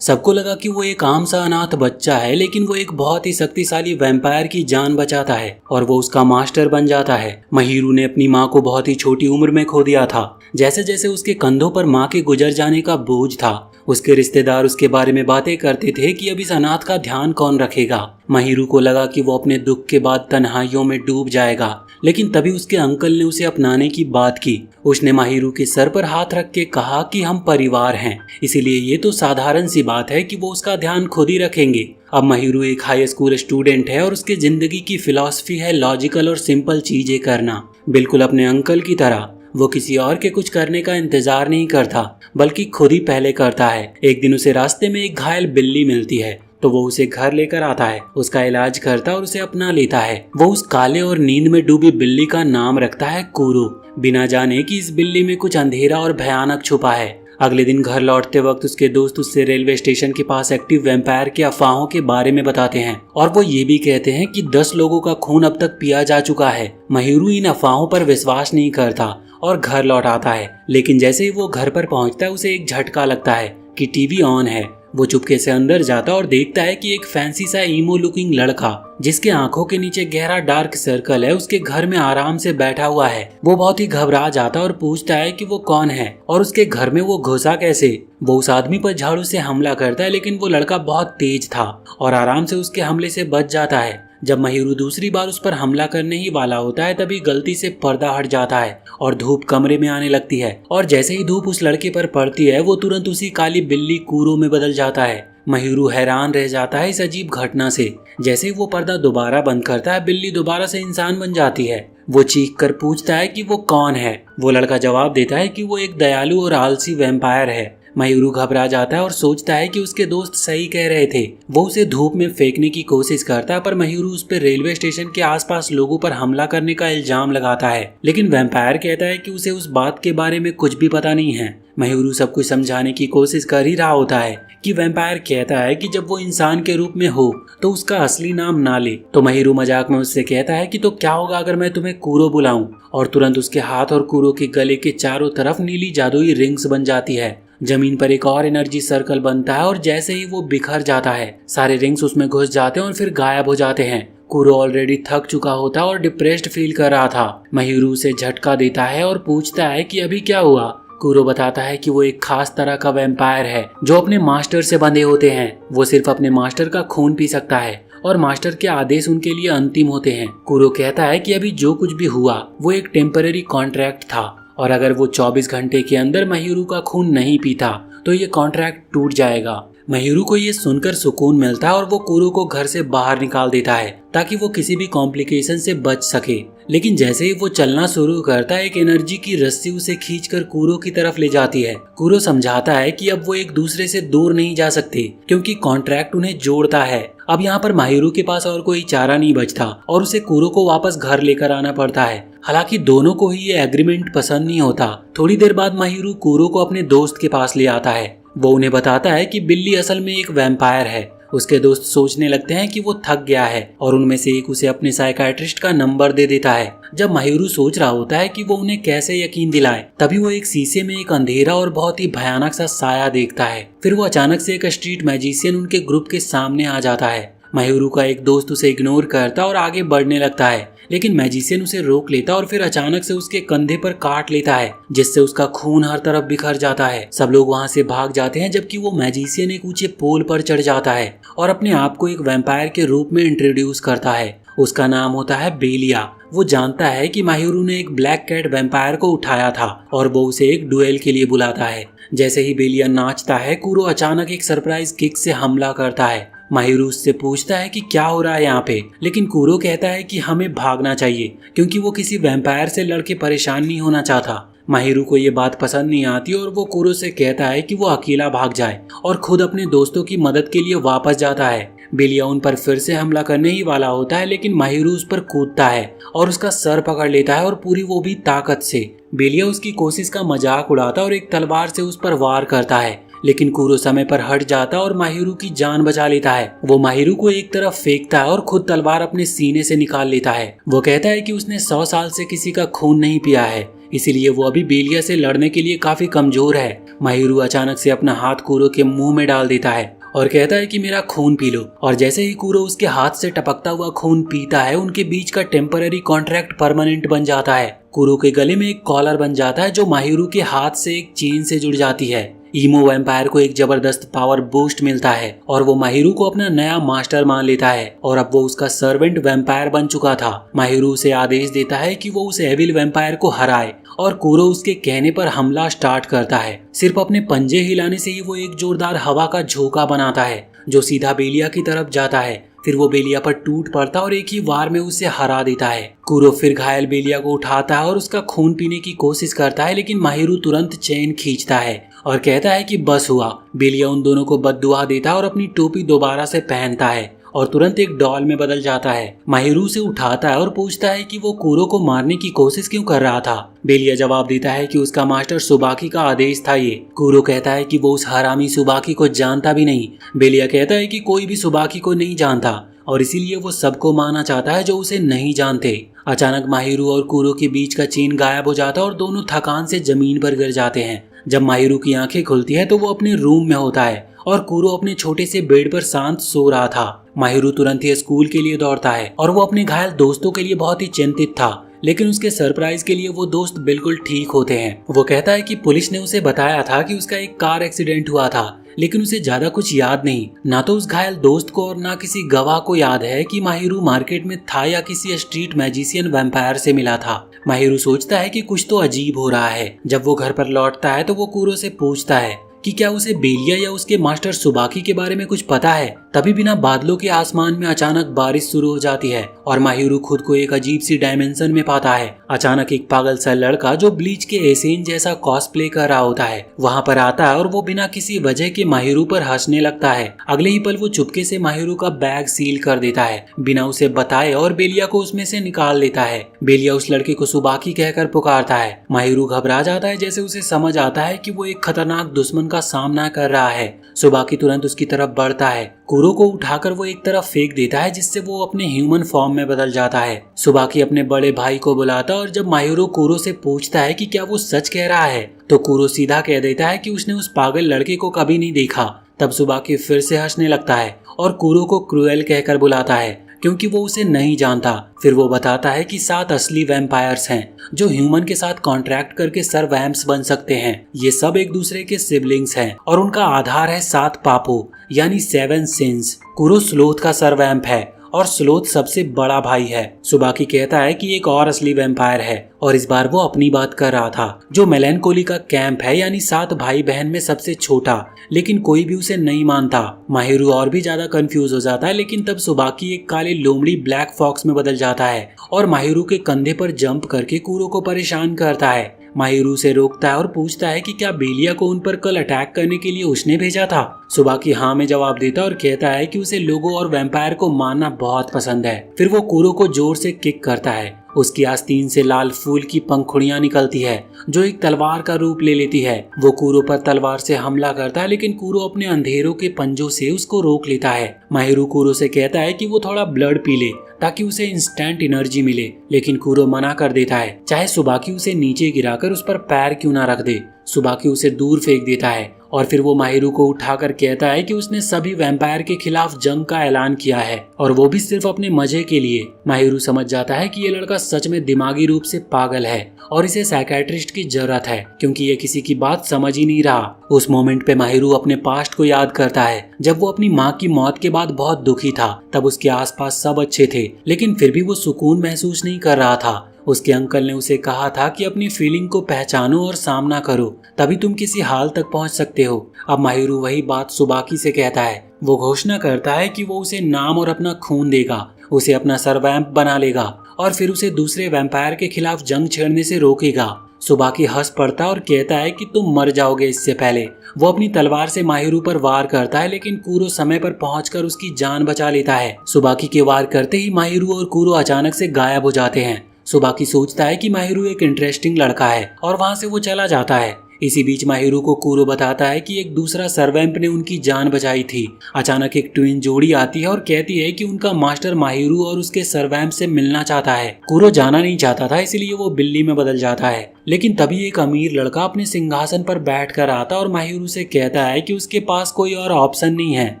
सबको लगा कि वो एक आम सा अनाथ बच्चा है, लेकिन वो एक बहुत ही शक्तिशाली वैम्पायर की जान बचाता है और वो उसका मास्टर बन जाता है। महिरू ने अपनी माँ को बहुत ही छोटी उम्र में खो दिया था। जैसे जैसे उसके कंधों पर माँ के गुजर जाने का बोझ था, उसके रिश्तेदार उसके बारे में बातें करते थे कि अब इस अनाथ का ध्यान कौन रखेगा। महिरू को लगा कि वो अपने दुख के बाद तन्हाइयों में डूब जाएगा, लेकिन तभी उसके अंकल ने उसे अपनाने की बात की। उसने महिरू के सर पर हाथ रख के कहा कि हम परिवार हैं, इसीलिए ये तो साधारण सी बात है कि वो उसका ध्यान खुद ही रखेंगे। अब महिरू एक हाई स्कूल स्टूडेंट है और उसकी जिंदगी की फिलॉसफी है लॉजिकल और सिंपल चीजें करना, बिल्कुल अपने अंकल की तरह। वो किसी और के कुछ करने का इंतजार नहीं करता, बल्कि खुद ही पहले करता है। एक दिन उसे रास्ते में एक घायल बिल्ली मिलती है, तो वो उसे घर लेकर आता है, उसका इलाज करता और उसे अपना लेता है। वो उस काले और नींद में डूबी बिल्ली का नाम रखता है कूरो, बिना जाने कि इस बिल्ली में कुछ अंधेरा और भयानक छुपा है। अगले दिन घर लौटते वक्त उसके दोस्त उससे रेलवे स्टेशन के पास एक्टिव वैम्पायर के अफवाहों के बारे में बताते हैं और वो ये भी कहते हैं कि 10 लोगों का खून अब तक पिया जा चुका है। महिरू इन अफवाहों पर विश्वास नहीं करता और घर लौट आता है, लेकिन जैसे ही वो घर पर पहुंचता है उसे एक झटका लगता है कि टीवी ऑन है। वो चुपके से अंदर जाता और देखता है कि एक फैंसी सा ईमो लुकिंग लड़का, जिसके आंखों के नीचे गहरा डार्क सर्कल है, उसके घर में आराम से बैठा हुआ है। वो बहुत ही घबरा जाता और पूछता है कि वो कौन है और उसके घर में वो घुसा कैसे। वो उस आदमी पर झाड़ू से हमला करता है, लेकिन वो लड़का बहुत तेज था और आराम से उसके हमले से बच जाता है। जब महिरू दूसरी बार उस पर हमला करने ही वाला होता है, तभी गलती से पर्दा हट जाता है और धूप कमरे में आने लगती है। और जैसे ही धूप उस लड़के पर पड़ती है, वो तुरंत उसी काली बिल्ली कूरो में बदल जाता है। महिरू हैरान रह जाता है इस अजीब घटना से। जैसे ही वो पर्दा दोबारा बंद करता है, बिल्ली दोबारा से इंसान बन जाती है। वो चीख कर पूछता है कि वो कौन है। वो लड़का जवाब देता है कि वो एक दयालु और आलसी वैम्पायर है। मयूरू घबरा जाता है और सोचता है कि उसके दोस्त सही कह रहे थे। वो उसे धूप में फेंकने की कोशिश करता है, पर मयूरू उस पर रेलवे स्टेशन के आसपास लोगों पर हमला करने का इल्जाम लगाता है। लेकिन वैम्पायर कहता है कि उसे उस बात के बारे में कुछ भी पता नहीं है। मयूरू सब कुछ समझाने की कोशिश कर ही रहा होता है कि वैम्पायर कहता है कि जब वो इंसान के रूप में हो तो उसका असली नाम ना ले। तो मयूरू मजाक में उससे कहता है कि तो क्या होगा अगर मैं तुम्हें कूरो बुलाऊं, और तुरंत उसके हाथ और कूरो के गले के चारों तरफ नीली जादुई रिंग्स बन जाती है। जमीन पर एक और एनर्जी सर्कल बनता है और जैसे ही वो बिखर जाता है, सारे रिंग्स उसमें घुस जाते हैं और फिर गायब हो जाते हैं। कूरो ऑलरेडी थक चुका होता है और डिप्रेस्ड फील कर रहा था। मयूरू उसे झटका देता है और पूछता है कि अभी क्या हुआ। कूरो बताता है कि वो एक खास तरह का वैम्पायर है जो अपने मास्टर से बंधे होते हैं। वो सिर्फ अपने मास्टर का खून पी सकता है और मास्टर के आदेश उनके लिए अंतिम होते हैं। कूरो कहता है कि अभी जो कुछ भी हुआ वो एक टेम्पररी कॉन्ट्रैक्ट था और अगर वो 24 घंटे के अंदर मयूरू का खून नहीं पीता तो ये कॉन्ट्रैक्ट टूट जाएगा। मयूरू को ये सुनकर सुकून मिलता है और वो कूरो को घर से बाहर निकाल देता है ताकि वो किसी भी कॉम्प्लिकेशन से बच सके। लेकिन जैसे ही वो चलना शुरू करता है, एक एनर्जी की रस्सी उसे खींचकर कूरो की तरफ ले जाती है। कूरो समझाता है कि अब वो एक दूसरे से दूर नहीं जा सकते क्योंकि कॉन्ट्रैक्ट उन्हें जोड़ता है। अब यहाँ पर मयूरू के पास और कोई चारा नहीं बचता और उसे कूरो को वापस घर लेकर आना पड़ता है। हालांकि दोनों को ही ये एग्रीमेंट पसंद नहीं होता। थोड़ी देर बाद मयूरू कूरो को अपने दोस्त के पास ले आता है। वो उन्हें बताता है कि बिल्ली असल में एक वैम्पायर है। उसके दोस्त सोचने लगते हैं कि वो थक गया है और उनमें से एक उसे अपने साइकाइट्रिस्ट का नंबर दे देता है। जब मयूरू सोच रहा होता है कि वो उन्हें कैसे यकीन दिलाए, तभी वो एक शीशे में एक अंधेरा और बहुत ही भयानक सा साया देखता है। फिर वो अचानक से एक स्ट्रीट मैजिशियन उनके ग्रुप के सामने आ जाता है। मयूरू का एक दोस्त उसे इग्नोर करता और आगे बढ़ने लगता है, लेकिन मैजिशियन उसे रोक लेता और फिर अचानक से उसके कंधे पर काट लेता है, जिससे उसका खून हर तरफ बिखर जाता है। सब लोग वहां से भाग जाते हैं, जबकि वो मैजिशियन एक ऊंचे पोल पर चढ़ जाता है और अपने आप को एक वैम्पायर के रूप में इंट्रोड्यूस करता है। उसका नाम होता है बेलिया। वो जानता है कि मयूरू ने एक ब्लैक कैट वैम्पायर को उठाया था और वो उसे एक डुएल के लिए बुलाता है। जैसे ही बेलिया नाचता है, कूरो अचानक एक सरप्राइज किक से हमला करता है। मयूरू उससे पूछता है कि क्या हो रहा है यहाँ पे, लेकिन कूरो कहता है कि हमें भागना चाहिए क्योंकि वो किसी वैम्पायर से लड़के परेशान नहीं होना चाहता। मयूरू को ये बात पसंद नहीं आती और वो कूरो से कहता है कि वो अकेला भाग जाए और खुद अपने दोस्तों की मदद के लिए वापस जाता है। बेलिया उन पर फिर से हमला करने ही वाला होता है, लेकिन मयूरू उस पर कूदता है और उसका सर पकड़ लेता है और पूरी वो भी ताकत से। बेलिया उसकी कोशिश का मजाक उड़ाता और एक तलवार से उस पर वार करता है, लेकिन कूरो समय पर हट जाता और माहिरू की जान बचा लेता है। वो माहिरू को एक तरफ फेंकता है और खुद तलवार अपने सीने से निकाल लेता है। वो कहता है कि उसने 100 साल से किसी का खून नहीं पिया है, इसीलिए वो अभी बेलिया से लड़ने के लिए काफी कमजोर है। माहिरू अचानक से अपना हाथ कूरो के मुंह में डाल देता है और कहता है कि मेरा खून पी लो। और जैसे ही कूरो उसके हाथ से टपकता हुआ खून पीता है, उनके बीच का टेम्पररी कॉन्ट्रैक्ट परमानेंट बन जाता है। कूरो के गले में एक कॉलर बन जाता है जो माहिरू के हाथ से एक चेन से जुड़ जाती है। ईमो वैम्पायर को एक जबरदस्त पावर बूस्ट मिलता है और वो माहिरू को अपना नया मास्टर मान लेता है और अब वो उसका सर्वेंट वैम्पायर बन चुका था। माहिरू उसे आदेश देता है कि वो उस एविल वैम्पायर को हराए और कूरो उसके कहने पर हमला स्टार्ट करता है। सिर्फ अपने पंजे हिलाने से ही वो एक जोरदार हवा का झोंका बनाता है जो सीधा बेलिया की तरफ जाता है। फिर वो बेलिया पर टूट पड़ता और एक ही वार में उसे हरा देता है। कूरो फिर घायल बेलिया को उठाता है और उसका खून पीने की कोशिश करता है, लेकिन माहिरू तुरंत चेन खींचता है और कहता है कि बस हुआ। बेलिया उन दोनों को बद्दुआ देता है और अपनी टोपी दोबारा से पहनता है और तुरंत एक डॉल में बदल जाता है। माहिरू से उठाता है और पूछता है कि वो कूरो को मारने की कोशिश क्यों कर रहा था। बेलिया जवाब देता है कि उसका मास्टर सुबाकी का आदेश था ये। कूरो कहता है कि वो उस हरामी सुबाकी को जानता भी नहीं। बेलिया कहता है कि कोई भी सुबाकी को नहीं जानता और इसीलिए वो सबको मारना चाहता है जो उसे नहीं जानते। अचानक माहिरू और कूरो के बीच का चेन गायब हो जाता है और दोनों थकान से जमीन पर गिर जाते हैं। जब माहिरू की आंखें खुलती है तो वो अपने रूम में होता है और कूरो अपने छोटे से बेड पर शांत सो रहा था। माहिरू तुरंत ही स्कूल के लिए दौड़ता है और वो अपने घायल दोस्तों के लिए बहुत ही चिंतित था, लेकिन उसके सरप्राइज के लिए वो दोस्त बिल्कुल ठीक होते हैं। वो कहता है कि पुलिस ने उसे बताया था कि उसका एक कार एक्सीडेंट हुआ था, लेकिन उसे ज्यादा कुछ याद नहीं। ना तो उस घायल दोस्त को और ना किसी गवाह को याद है कि माहिरू मार्केट में था या किसी स्ट्रीट मैजिशियन वैम्पायर से मिला था। माहिरू सोचता है कि कुछ तो अजीब हो रहा है। जब वो घर पर लौटता है तो वो कूरो से पूछता है कि क्या उसे बेलिया या उसके मास्टर सुबाकी के बारे में कुछ पता है। तभी बिना बादलों के आसमान में अचानक बारिश शुरू हो जाती है और माहिरू खुद को एक अजीब सी डायमेंशन में पाता है। अचानक एक पागल सा लड़का जो ब्लीच के एसेन जैसा कॉस्प्ले कर रहा होता है वहाँ पर आता है और वो बिना किसी वजह के माहिरू पर हंसने लगता है। अगले ही पल वो चुपके से माहिरू का बैग सील कर देता है बिना उसे बताए और बेलिया को उसमें से निकाल लेता है। बेलिया उस लड़के को सुबाकी कहकर पुकारता है। माहिरू घबरा जाता है जैसे उसे समझ आता है कि वो एक खतरनाक दुश्मन का सामना कर रहा है। सुबाकी तुरंत उसकी तरफ बढ़ता है। कूरो को उठाकर वो एक तरफ फेंक देता है जिससे वो अपने ह्यूमन फॉर्म में बदल जाता है। सुबाकी अपने बड़े भाई को बुलाता और जब माहिरू कूरो से पूछता है कि क्या वो सच कह रहा है तो कूरो सीधा कह देता है कि उसने उस पागल लड़के को कभी नहीं देखा। तब सुबाकी फिर से हंसने लगता है और कूरो को क्रूएल कहकर बुलाता है क्योंकि वो उसे नहीं जानता। फिर वो बताता है कि 7 असली वैम्पायर्स हैं जो ह्यूमन के साथ कॉन्ट्रैक्ट करके सर वैम्प्स बन सकते हैं। ये सब एक दूसरे के सिबलिंग्स हैं और उनका आधार है 7 पापो यानी 7 सिंस। कूरो स्लोथ का सर वैम्प है और स्लोथ सबसे बड़ा भाई है। सुबाकी कहता है कि एक और असली वैम्पायर है और इस बार वो अपनी बात कर रहा था जो मेलैंकोली का कैंप है यानी 7 भाई बहन में सबसे छोटा, लेकिन कोई भी उसे नहीं मानता। माहिरू और भी ज्यादा कंफ्यूज हो जाता है, लेकिन तब सुबाकी एक काले लोमड़ी ब्लैक फॉक्स में बदल जाता है और माहिरू के कंधे पर जंप करके कूरो को परेशान करता है। माहिरू से रोकता है और पूछता है कि क्या बेलिया को उन पर कल अटैक करने के लिए उसने भेजा था। सुबाकी हाँ में जवाब देता और कहता है कि उसे लोगों और वैम्पायर को मारना बहुत पसंद है। फिर वो कूरो को जोर से किक करता है। उसकी आस्तीन से लाल फूल की पंखुड़ियां निकलती है जो एक तलवार का रूप ले लेती है। वो कूरो पर तलवार से हमला करता है, लेकिन कूरो अपने अंधेरों के पंजों से उसको रोक लेता है। माहिरू कूरो से कहता है कि वो थोड़ा ब्लड पी ले ताकि उसे इंस्टेंट एनर्जी मिले, लेकिन कूरो मना कर देता है, चाहे सुबाकी उसे नीचे गिराकर उस पर पैर क्यों ना रख दे। सुबाकी उसे दूर फेंक देता है और फिर वो माहिरू को उठाकर कहता है कि उसने सभी वैम्पायर के खिलाफ जंग का ऐलान किया है और वो भी सिर्फ अपने मजे के लिए। माहिरू समझ जाता है कि ये लड़का सच में दिमागी रूप से पागल है और इसे साइकियाट्रिस्ट की जरूरत है क्योंकि ये किसी की बात समझ ही नहीं रहा। उस मोमेंट पे माहिरू अपने पास्ट को याद करता है जब वो अपनी माँ की मौत के बाद बहुत दुखी था। तब उसके आसपास सब अच्छे थे, लेकिन फिर भी वो सुकून महसूस नहीं कर रहा था। उसके अंकल ने उसे कहा था कि अपनी फीलिंग को पहचानो और सामना करो, तभी तुम किसी हाल तक पहुंच सकते हो। अब माहिरू वही बात सुबाकी से कहता है। वो घोषणा करता है कि वो उसे नाम और अपना खून देगा, उसे अपना सर वैम्प बना लेगा और फिर उसे दूसरे वैम्पायर के खिलाफ जंग छेड़ने से रोकेगा। सुबाकी हंस पड़ता और कहता है कि तुम मर जाओगे इससे पहले। वो अपनी तलवार से माहिरू पर वार करता है, लेकिन कूरो समय पर पहुंचकर उसकी जान बचा लेता है। सुबाकी के वार करते ही माहिरू और कूरो अचानक से गायब हो जाते हैं। सुबाकी सोचता है कि माहिरू एक इंटरेस्टिंग लड़का है और वहाँ से वो चला जाता है। इसी बीच माहिरू को कूरो बताता है कि एक दूसरा सर्वेंट ने उनकी जान बचाई थी। अचानक एक ट्विन जोड़ी आती है और कहती है कि उनका मास्टर माहिरू और उसके सर्वेंट से मिलना चाहता है। कूरो जाना नहीं चाहता था, इसलिए वो बिल्ली में बदल जाता है। लेकिन तभी एक अमीर लड़का अपने सिंहासन पर बैठ कर आता और माहिरू से कहता है कि उसके पास कोई और ऑप्शन नहीं है,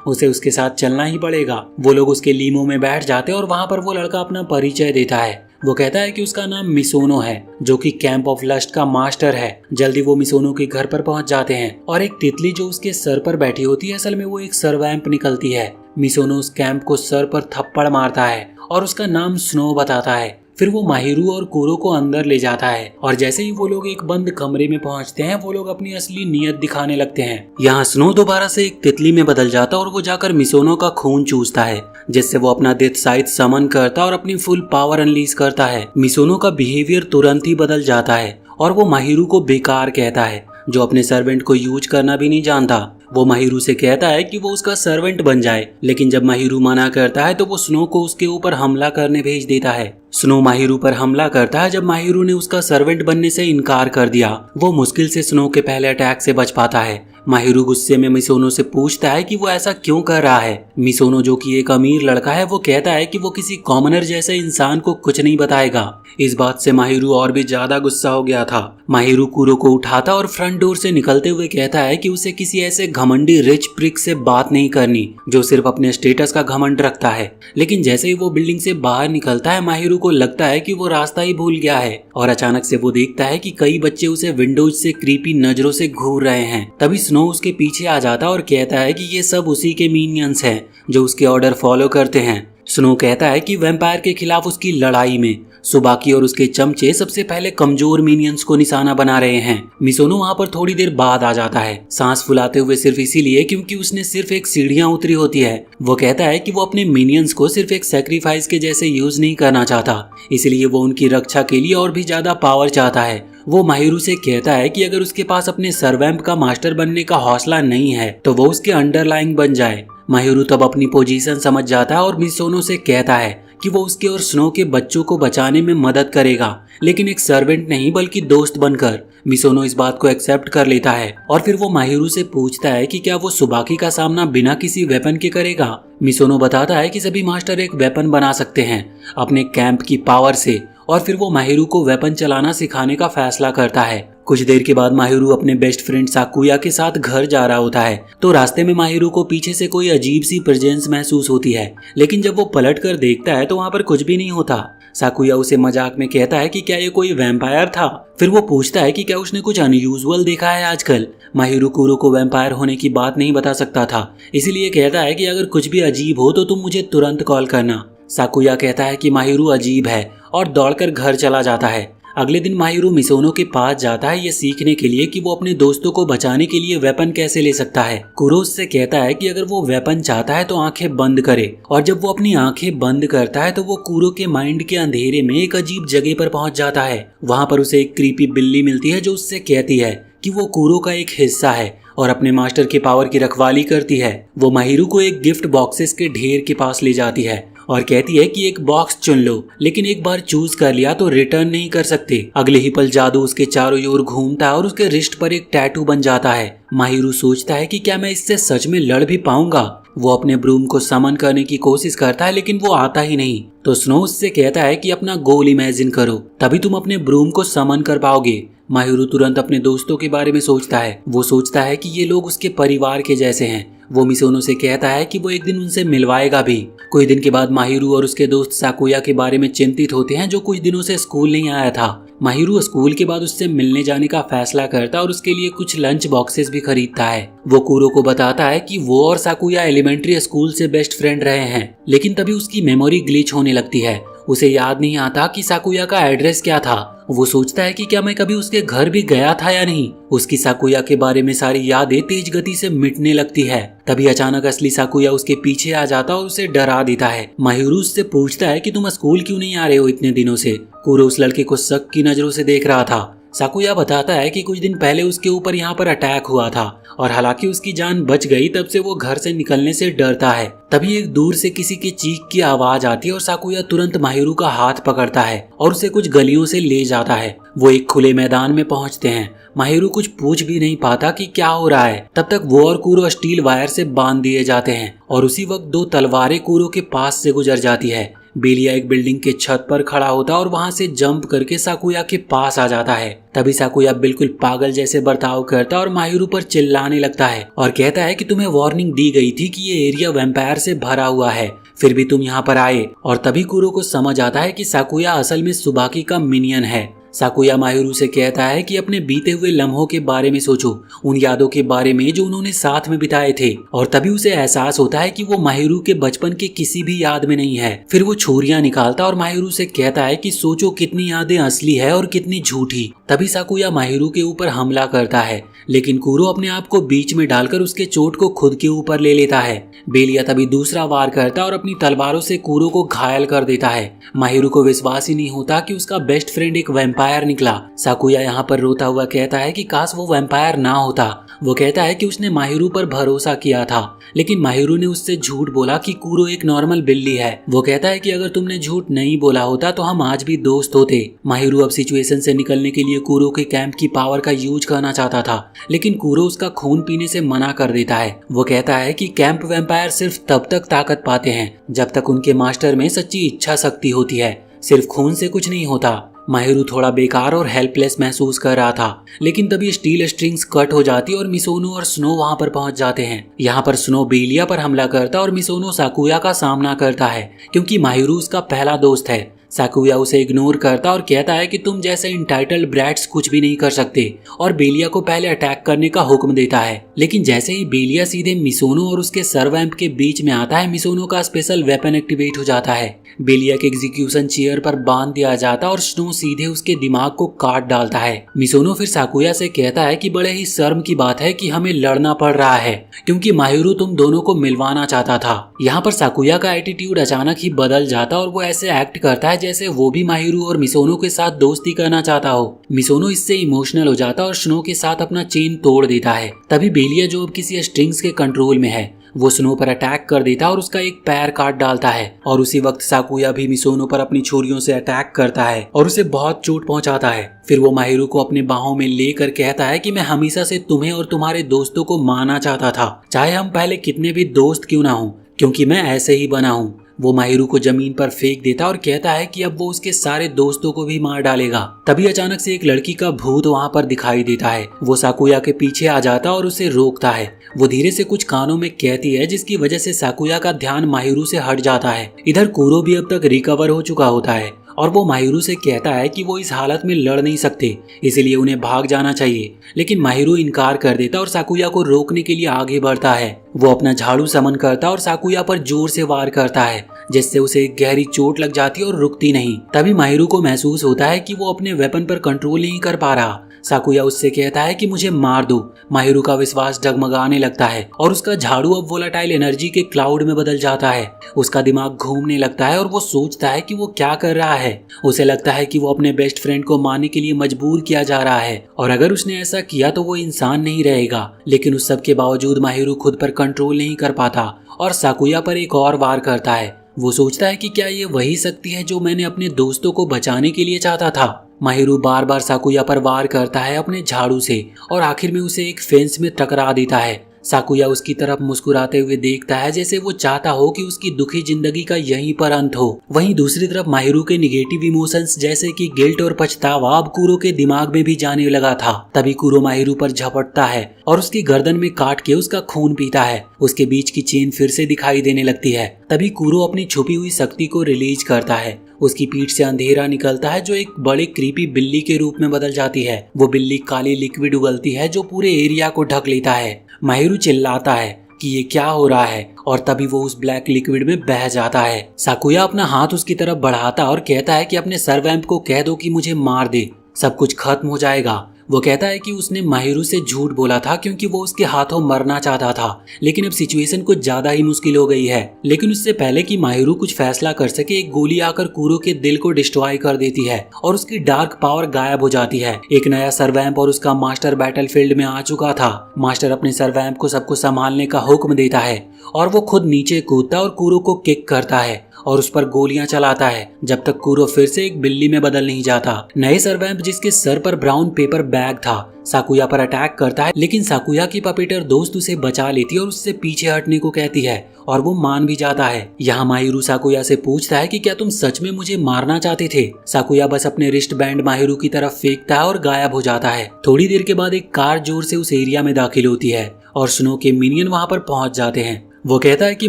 उसे उसके साथ चलना ही पड़ेगा। वो लोग उसके लीमो में बैठ जाते हैं और वहाँ पर वो लड़का अपना परिचय देता है। वो कहता है कि उसका नाम मिसोनो है, जो कि कैंप ऑफ लस्ट का मास्टर है। जल्दी वो मिसोनो के घर पर पहुंच जाते हैं और एक तितली जो उसके सर पर बैठी होती है, असल में वो एक सर्वैम्प निकलती है। मिसोनो उस कैंप को सर पर थप्पड़ मारता है और उसका नाम स्नो बताता है। फिर वो माहिरू और कूरो को अंदर ले जाता है और जैसे ही वो लोग एक बंद कमरे में पहुंचते हैं, वो लोग अपनी असली नीयत दिखाने लगते हैं। यहाँ स्नो दोबारा से एक तितली में बदल जाता और वो जाकर मिसोनो का खून चूसता है, जिससे वो अपना डेथ साइड समन करता और अपनी फुल पावर अनलीज करता है। मिसोनो का बिहेवियर तुरंत ही बदल जाता है और वो माहिरू को बेकार कहता है, जो अपने सर्वेंट को यूज करना भी नहीं जानता। वो माहिरू से कहता है कि वो उसका सर्वेंट बन जाए, लेकिन जब माहिरू मना करता है तो वो स्नो को उसके ऊपर हमला करने भेज देता है। स्नो माहिरू पर हमला करता है जब माहिरू ने उसका सर्वेंट बनने से इनकार कर दिया। वो मुश्किल से स्नो के पहले अटैक से बच पाता है। माहिरू गुस्से में मिसोनो से पूछता है कि वो ऐसा क्यों कर रहा है। मिसोनो, जो कि एक अमीर लड़का है, वो कहता है कि वो किसी कॉमनर जैसे इंसान को कुछ नहीं बताएगा। इस बात से माहिरू और भी ज्यादा गुस्सा हो गया था। माहिरू कूरो को उठाता और फ्रंट डोर से निकलते हुए कहता है कि उसे किसी ऐसे घमंडी रिच प्रिक से बात नहीं करनी जो सिर्फ अपने स्टेटस का घमंड रखता है। लेकिन जैसे ही वो बिल्डिंग से बाहर निकलता है, माहिरू को लगता है कि वो रास्ता ही भूल गया है और अचानक से वो देखता है कि कई बच्चे उसे विंडोज से क्रीपी नजरों से घूर रहे हैं। तभी स्नो उसके पीछे आ जाता और कहता है कि ये सब उसी के मिनियंस हैं जो उसके ऑर्डर फॉलो करते हैं। स्नो कहता है कि वैम्पायर के खिलाफ उसकी लड़ाई में सुबाकी और उसके चमचे सबसे पहले कमजोर मिनियंस को निशाना बना रहे हैं। मिसोनो वहाँ पर थोड़ी देर बाद आ जाता है, सांस फुलाते हुए सिर्फ इसीलिए क्योंकि उसने सिर्फ एक सीढ़ियाँ उतरी होती है। वो कहता है कि वो अपने मिनियंस को सिर्फ एक सैक्रिफाइस के जैसे यूज नहीं करना चाहता, इसलिए वो उनकी रक्षा के लिए और भी ज्यादा पावर चाहता है। वो माहिरू से कहता है कि अगर उसके पास अपने सर्वैम्प का मास्टर बनने का हौसला नहीं है तो वो उसके अंडरलाइंग बन जाए। माहिरू तब अपनी पोजीशन समझ जाता है और मिसोनो से कहता है कि वो उसके और स्नो के बच्चों को बचाने में मदद करेगा, लेकिन एक सर्वेंट नहीं बल्कि दोस्त बनकर। मिसोनो इस बात को एक्सेप्ट कर लेता है और फिर वो माहिरू से पूछता है कि क्या वो सुबाकी का सामना बिना किसी वेपन के करेगा। मिसोनो बताता है कि सभी मास्टर एक वेपन बना सकते हैं अपने कैंप की पावर से, और फिर वो माहिरू को वेपन चलाना सिखाने का फैसला करता है। कुछ देर के बाद माहिरू अपने बेस्ट फ्रेंड साकुया के साथ घर जा रहा होता है तो रास्ते में माहिरू को पीछे से कोई अजीब सी प्रेजेंस महसूस होती है, लेकिन जब वो पलट कर देखता है तो वहाँ पर कुछ भी नहीं होता। साकुया उसे मजाक में कहता है कि क्या ये कोई वैम्पायर था। फिर वो पूछता है कि क्या उसने कुछ अनयूजुअल देखा है आजकल। माहिरू कूरो को वैम्पायर होने की बात नहीं बता सकता था, इसीलिए कहता है कि अगर कुछ भी अजीब हो तो तुम मुझे तुरंत कॉल करना। साकुया कहता है कि माहिरू अजीब है और दौड़कर घर चला जाता है। अगले दिन माहिरू मिसोनो के पास जाता है ये सीखने के लिए कि वो अपने दोस्तों को बचाने के लिए वेपन कैसे ले सकता है। कूरो उससे कहता है कि अगर वो वेपन चाहता है तो आंखें बंद करे, और जब वो अपनी आंखें बंद करता है तो वो कूरो के माइंड के अंधेरे में एक अजीब जगह पर पहुंच जाता है। वहां पर उसे एक क्रीपी बिल्ली मिलती है जो उससे कहती है कि वो कूरो का एक हिस्सा है और अपने मास्टर के पावर की रखवाली करती है। वो माहिरू को एक गिफ्ट बॉक्सेस के ढेर के पास ले जाती है और कहती है कि एक बॉक्स चुन लो, लेकिन एक बार चूज कर लिया तो रिटर्न नहीं कर सकते। अगले ही पल जादू उसके चारों ओर घूमता है और उसके रिस्ट पर एक टैटू बन जाता है। माहिरू सोचता है कि क्या मैं इससे सच में लड़ भी पाऊंगा। वो अपने ब्रूम को समन करने की कोशिश करता है लेकिन वो आता ही नहीं। तो स्नो उससे कहता है कि अपना गोल इमेजिन करो, तभी तुम अपने ब्रूम को समन कर पाओगे। माहिरू तुरंत अपने दोस्तों के बारे में सोचता है। वो सोचता है कि ये लोग उसके परिवार के जैसे हैं। वो मिसोनो से कहता है कि वो एक दिन उनसे मिलवाएगा भी। कुछ दिन के बाद माहिरू और उसके दोस्त साकुया के बारे में चिंतित होते हैं जो कुछ दिनों से स्कूल नहीं आया था। माहिरू स्कूल के बाद उससे मिलने जाने का फैसला करता और उसके लिए कुछ लंच बॉक्सेस भी खरीदता है। वो कूरो को बताता है कि वो और साकुया एलिमेंट्री स्कूल से बेस्ट फ्रेंड रहे हैं, लेकिन तभी उसकी मेमोरी ग्लिच होने लगती है। उसे याद नहीं आता कि साकुया का एड्रेस क्या था। वो सोचता है कि क्या मैं कभी उसके घर भी गया था या नहीं। उसकी साकुया के बारे में सारी यादें तेज गति से मिटने लगती है। तभी अचानक असली साकुया उसके पीछे आ जाता और उसे डरा देता है। माहिरू उससे पूछता है कि तुम स्कूल क्यों नहीं आ रहे हो इतने दिनों से। कूरो उस लड़के को शक की नजरों से देख रहा था। साकुया बताता है कि कुछ दिन पहले उसके ऊपर यहाँ पर अटैक हुआ था और हालांकि उसकी जान बच गई, तब से वो घर से निकलने से डरता है। तभी एक दूर से किसी की चीख की आवाज आती है और साकुया तुरंत माहिरू का हाथ पकड़ता है और उसे कुछ गलियों से ले जाता है। वो एक खुले मैदान में पहुंचते हैं। माहिरू कुछ पूछ भी नहीं पाता कि क्या हो रहा है। तब तक वो और कूरो स्टील वायर से बांध दिए जाते हैं और उसी वक्त दो तलवारें कूरो के पास से गुजर जाती है। बेलिया एक बिल्डिंग के छत पर खड़ा होता और वहां से जंप करके साकुया के पास आ जाता है। तभी साकुया बिल्कुल पागल जैसे बर्ताव करता और माहिरू पर चिल्लाने लगता है और कहता है कि तुम्हें वार्निंग दी गई थी कि ये एरिया वैम्पायर से भरा हुआ है, फिर भी तुम यहाँ पर आए। और तभी कूरो को समझ आता है कि साकुया असल में सुबाकी का मिनियन है। साकुया माहिरू से कहता है कि अपने बीते हुए लम्हों के बारे में सोचो, उन यादों के बारे में जो उन्होंने साथ में बिताए थे। और तभी उसे एहसास होता है कि वो माहिरू के बचपन के किसी भी याद में नहीं है। फिर वो छुरियां निकालता और माहिरू से कहता है कि सोचो कितनी यादें असली है और कितनी झूठी। तभी साकुया माहिरू के ऊपर हमला करता है, लेकिन कूरो अपने आप को बीच में डालकर उसके चोट को खुद के ऊपर ले लेता है। बेलिया तभी दूसरा वार करता और अपनी तलवारों से कूरो को घायल कर देता है। माहिरू को विश्वास ही नहीं होता कि उसका बेस्ट फ्रेंड एक वैम्पायर निकला। साकुया यहाँ पर रोता हुआ कहता है कि काश वो वैम्पायर ना होता। वो कहता है कि उसने माहिरू पर भरोसा किया था, लेकिन माहिरू ने उससे झूठ बोला कि कूरो एक नॉर्मल बिल्ली है। वो कहता है कि अगर तुमने झूठ नहीं बोला होता तो हम आज भी दोस्त होते। माहिरू अब सिचुएशन से निकलने के लिए कूरो के कैंप की पावर का यूज करना चाहता था, लेकिन कूरो उसका खून पीने से मना कर देता है। वो कहता है कि कैंप वैम्पायर सिर्फ तब तक ताकत पाते हैं जब तक उनके मास्टर में सच्ची इच्छा शक्ति होती है, सिर्फ खून से कुछ नहीं होता। माहिरू थोड़ा बेकार और हेल्पलेस महसूस कर रहा था, लेकिन तभी स्टील स्ट्रिंग्स कट हो जाती और मिसोनो और स्नो वहां पर पहुंच जाते हैं। यहाँ पर स्नो बेलिया पर हमला करता और मिसोनो साकुया का सामना करता है, क्योंकि माहिरू उसका पहला दोस्त है। साकुया उसे इग्नोर करता और कहता है कि तुम जैसे इंटाइटल्ड ब्रैट्स कुछ भी नहीं कर सकते, और बेलिया को पहले अटैक करने का हुक्म देता है। लेकिन जैसे ही बेलिया सीधे मिसोनो और उसके सर्वैम्प के बीच में आता है, मिसोनो का स्पेशल वेपन एक्टिवेट हो जाता है। बेलिया के एग्जीक्यूशन चेयर पर बांध दिया जाता और स्नो सीधे उसके दिमाग को काट डालता है। मिसोनो फिर साकुया से कहता है कि बड़े ही शर्म की बात है कि हमें लड़ना पड़ रहा है, क्योंकि माहिरू तुम दोनों को मिलवाना चाहता था। यहाँ पर साकुया का एटीट्यूड अचानक ही बदल जाता और वो ऐसे एक्ट करता है जैसे वो भी माहिरू और मिसोनो के साथ दोस्ती करना चाहता हो। मिसोनो इससे इमोशनल हो जाता और स्नो के साथ अपना चेन तोड़ देता है। तभी बेलिया, जो अब किसी स्ट्रिंग्स के कंट्रोल में है, वो स्नो पर अटैक कर देता और उसका एक पैर काट डालता है। और उसी वक्त साकुया भी मिसोनो पर अपनी छुरियों से अटैक करता है और उसे बहुत चोट पहुंचाता है। फिर वो माहिरू को अपने बाहों में लेकर कहता है कि मैं हमेशा से तुम्हें और तुम्हारे दोस्तों को मारना चाहता था, चाहे हम पहले कितने भी दोस्त क्यों ना हो, क्योंकि मैं ऐसे ही बना हूँ। वो माहिरू को जमीन पर फेंक देता और कहता है कि अब वो उसके सारे दोस्तों को भी मार डालेगा। तभी अचानक से एक लड़की का भूत वहाँ पर दिखाई देता है। वो साकुया के पीछे आ जाता और उसे रोकता है। वो धीरे से कुछ कानों में कहती है, जिसकी वजह से साकुया का ध्यान माहिरू से हट जाता है। इधर कूरो भी अब तक रिकवर हो चुका होता है और वो माहिरू से कहता है कि वो इस हालत में लड़ नहीं सकते, इसलिए उन्हें भाग जाना चाहिए। लेकिन माहिरू इनकार कर देता और साकुया को रोकने के लिए आगे बढ़ता है। वो अपना झाड़ू समन करता और साकुया पर जोर से वार करता है, जिससे उसे एक गहरी चोट लग जाती है और रुकती नहीं। तभी माहिरू को महसूस होता है कि वो अपने वेपन पर कंट्रोल नहीं कर पा रहा। साकुया उससे कहता है कि मुझे मार दो। माहिरू का विश्वास डगमगाने लगता है और उसका झाड़ू अब वोलेटाइल एनर्जी के क्लाउड में बदल जाता है। उसका दिमाग घूमने लगता है और वो सोचता है कि वो क्या कर रहा है। उसे लगता है कि वो अपने बेस्ट फ्रेंड को मारने के लिए मजबूर किया जा रहा है, और अगर उसने ऐसा किया तो वो इंसान नहीं रहेगा। लेकिन उस सब के बावजूद माहिरू खुद पर कंट्रोल नहीं कर पाता और साकुया पर एक और वार करता है। वो सोचता है कि क्या ये वही शक्ति है जो मैंने अपने दोस्तों को बचाने के लिए चाहता था। माहिरू बार बार साकुया पर वार करता है अपने झाड़ू से और आखिर में उसे एक फेंस में टकरा देता है। साकुया उसकी तरफ मुस्कुराते हुए देखता है, जैसे वो चाहता हो कि उसकी दुखी जिंदगी का यहीं पर अंत हो। वहीं दूसरी तरफ माहिरू के निगेटिव इमोशंस जैसे कि गिल्ट और पछतावा अब कूरो के दिमाग में भी जाने लगा था। तभी कूरो माहिरू पर झपटता है और उसकी गर्दन में काट के उसका खून पीता है। उसके बीच की चेन फिर से दिखाई देने लगती है। तभी कूरो अपनी छुपी हुई शक्ति को रिलीज करता है। उसकी पीठ से अंधेरा निकलता है जो एक बड़े क्रीपी बिल्ली के रूप में बदल जाती है। वो बिल्ली काली लिक्विड उगलती है जो पूरे एरिया को ढक लेता है। माहिरू चिल्लाता है कि ये क्या हो रहा है, और तभी वो उस ब्लैक लिक्विड में बह जाता है। साकुया अपना हाथ उसकी तरफ बढ़ाता और कहता है कि अपने सर्वैम्प को कह दो कि मुझे मार दे, सब कुछ खत्म हो जाएगा। वो कहता है कि उसने माहिरू से झूठ बोला था क्योंकि वो उसके हाथों मरना चाहता था, लेकिन अब सिचुएशन कुछ ज्यादा ही मुश्किल हो गई है। लेकिन उससे पहले कि माहिरू कुछ फैसला कर सके, एक गोली आकर कूरो के दिल को डिस्ट्रॉय कर देती है और उसकी डार्क पावर गायब हो जाती है। एक नया सर्वैम्प और उसका मास्टर बैटलफील्ड में आ चुका था। मास्टर अपने सर्वैम्प को सबको संभालने का हुक्म देता है और वो खुद नीचे कूदता और कूरो को किक करता है और उस पर गोलियां चलाता है जब तक कूरो फिर से एक बिल्ली में बदल नहीं जाता। नए सर्वैम्प, जिसके सर पर ब्राउन पेपर बैग था, साकुया पर अटैक करता है, लेकिन साकुया की पपेटर दोस्त उसे बचा लेती है और उससे पीछे हटने को कहती है और वो मान भी जाता है। यहाँ माहिरू साकुया से पूछता है कि क्या तुम सच में मुझे मारना चाहते थे। साकुया बस अपने रिस्ट बैंड माहिरू की तरफ फेंकता है और गायब हो जाता है। थोड़ी देर के बाद एक कार जोर से उस एरिया में दाखिल होती है और स्नो के मिनियन वहाँ पर पहुंच जाते हैं। वो कहता है कि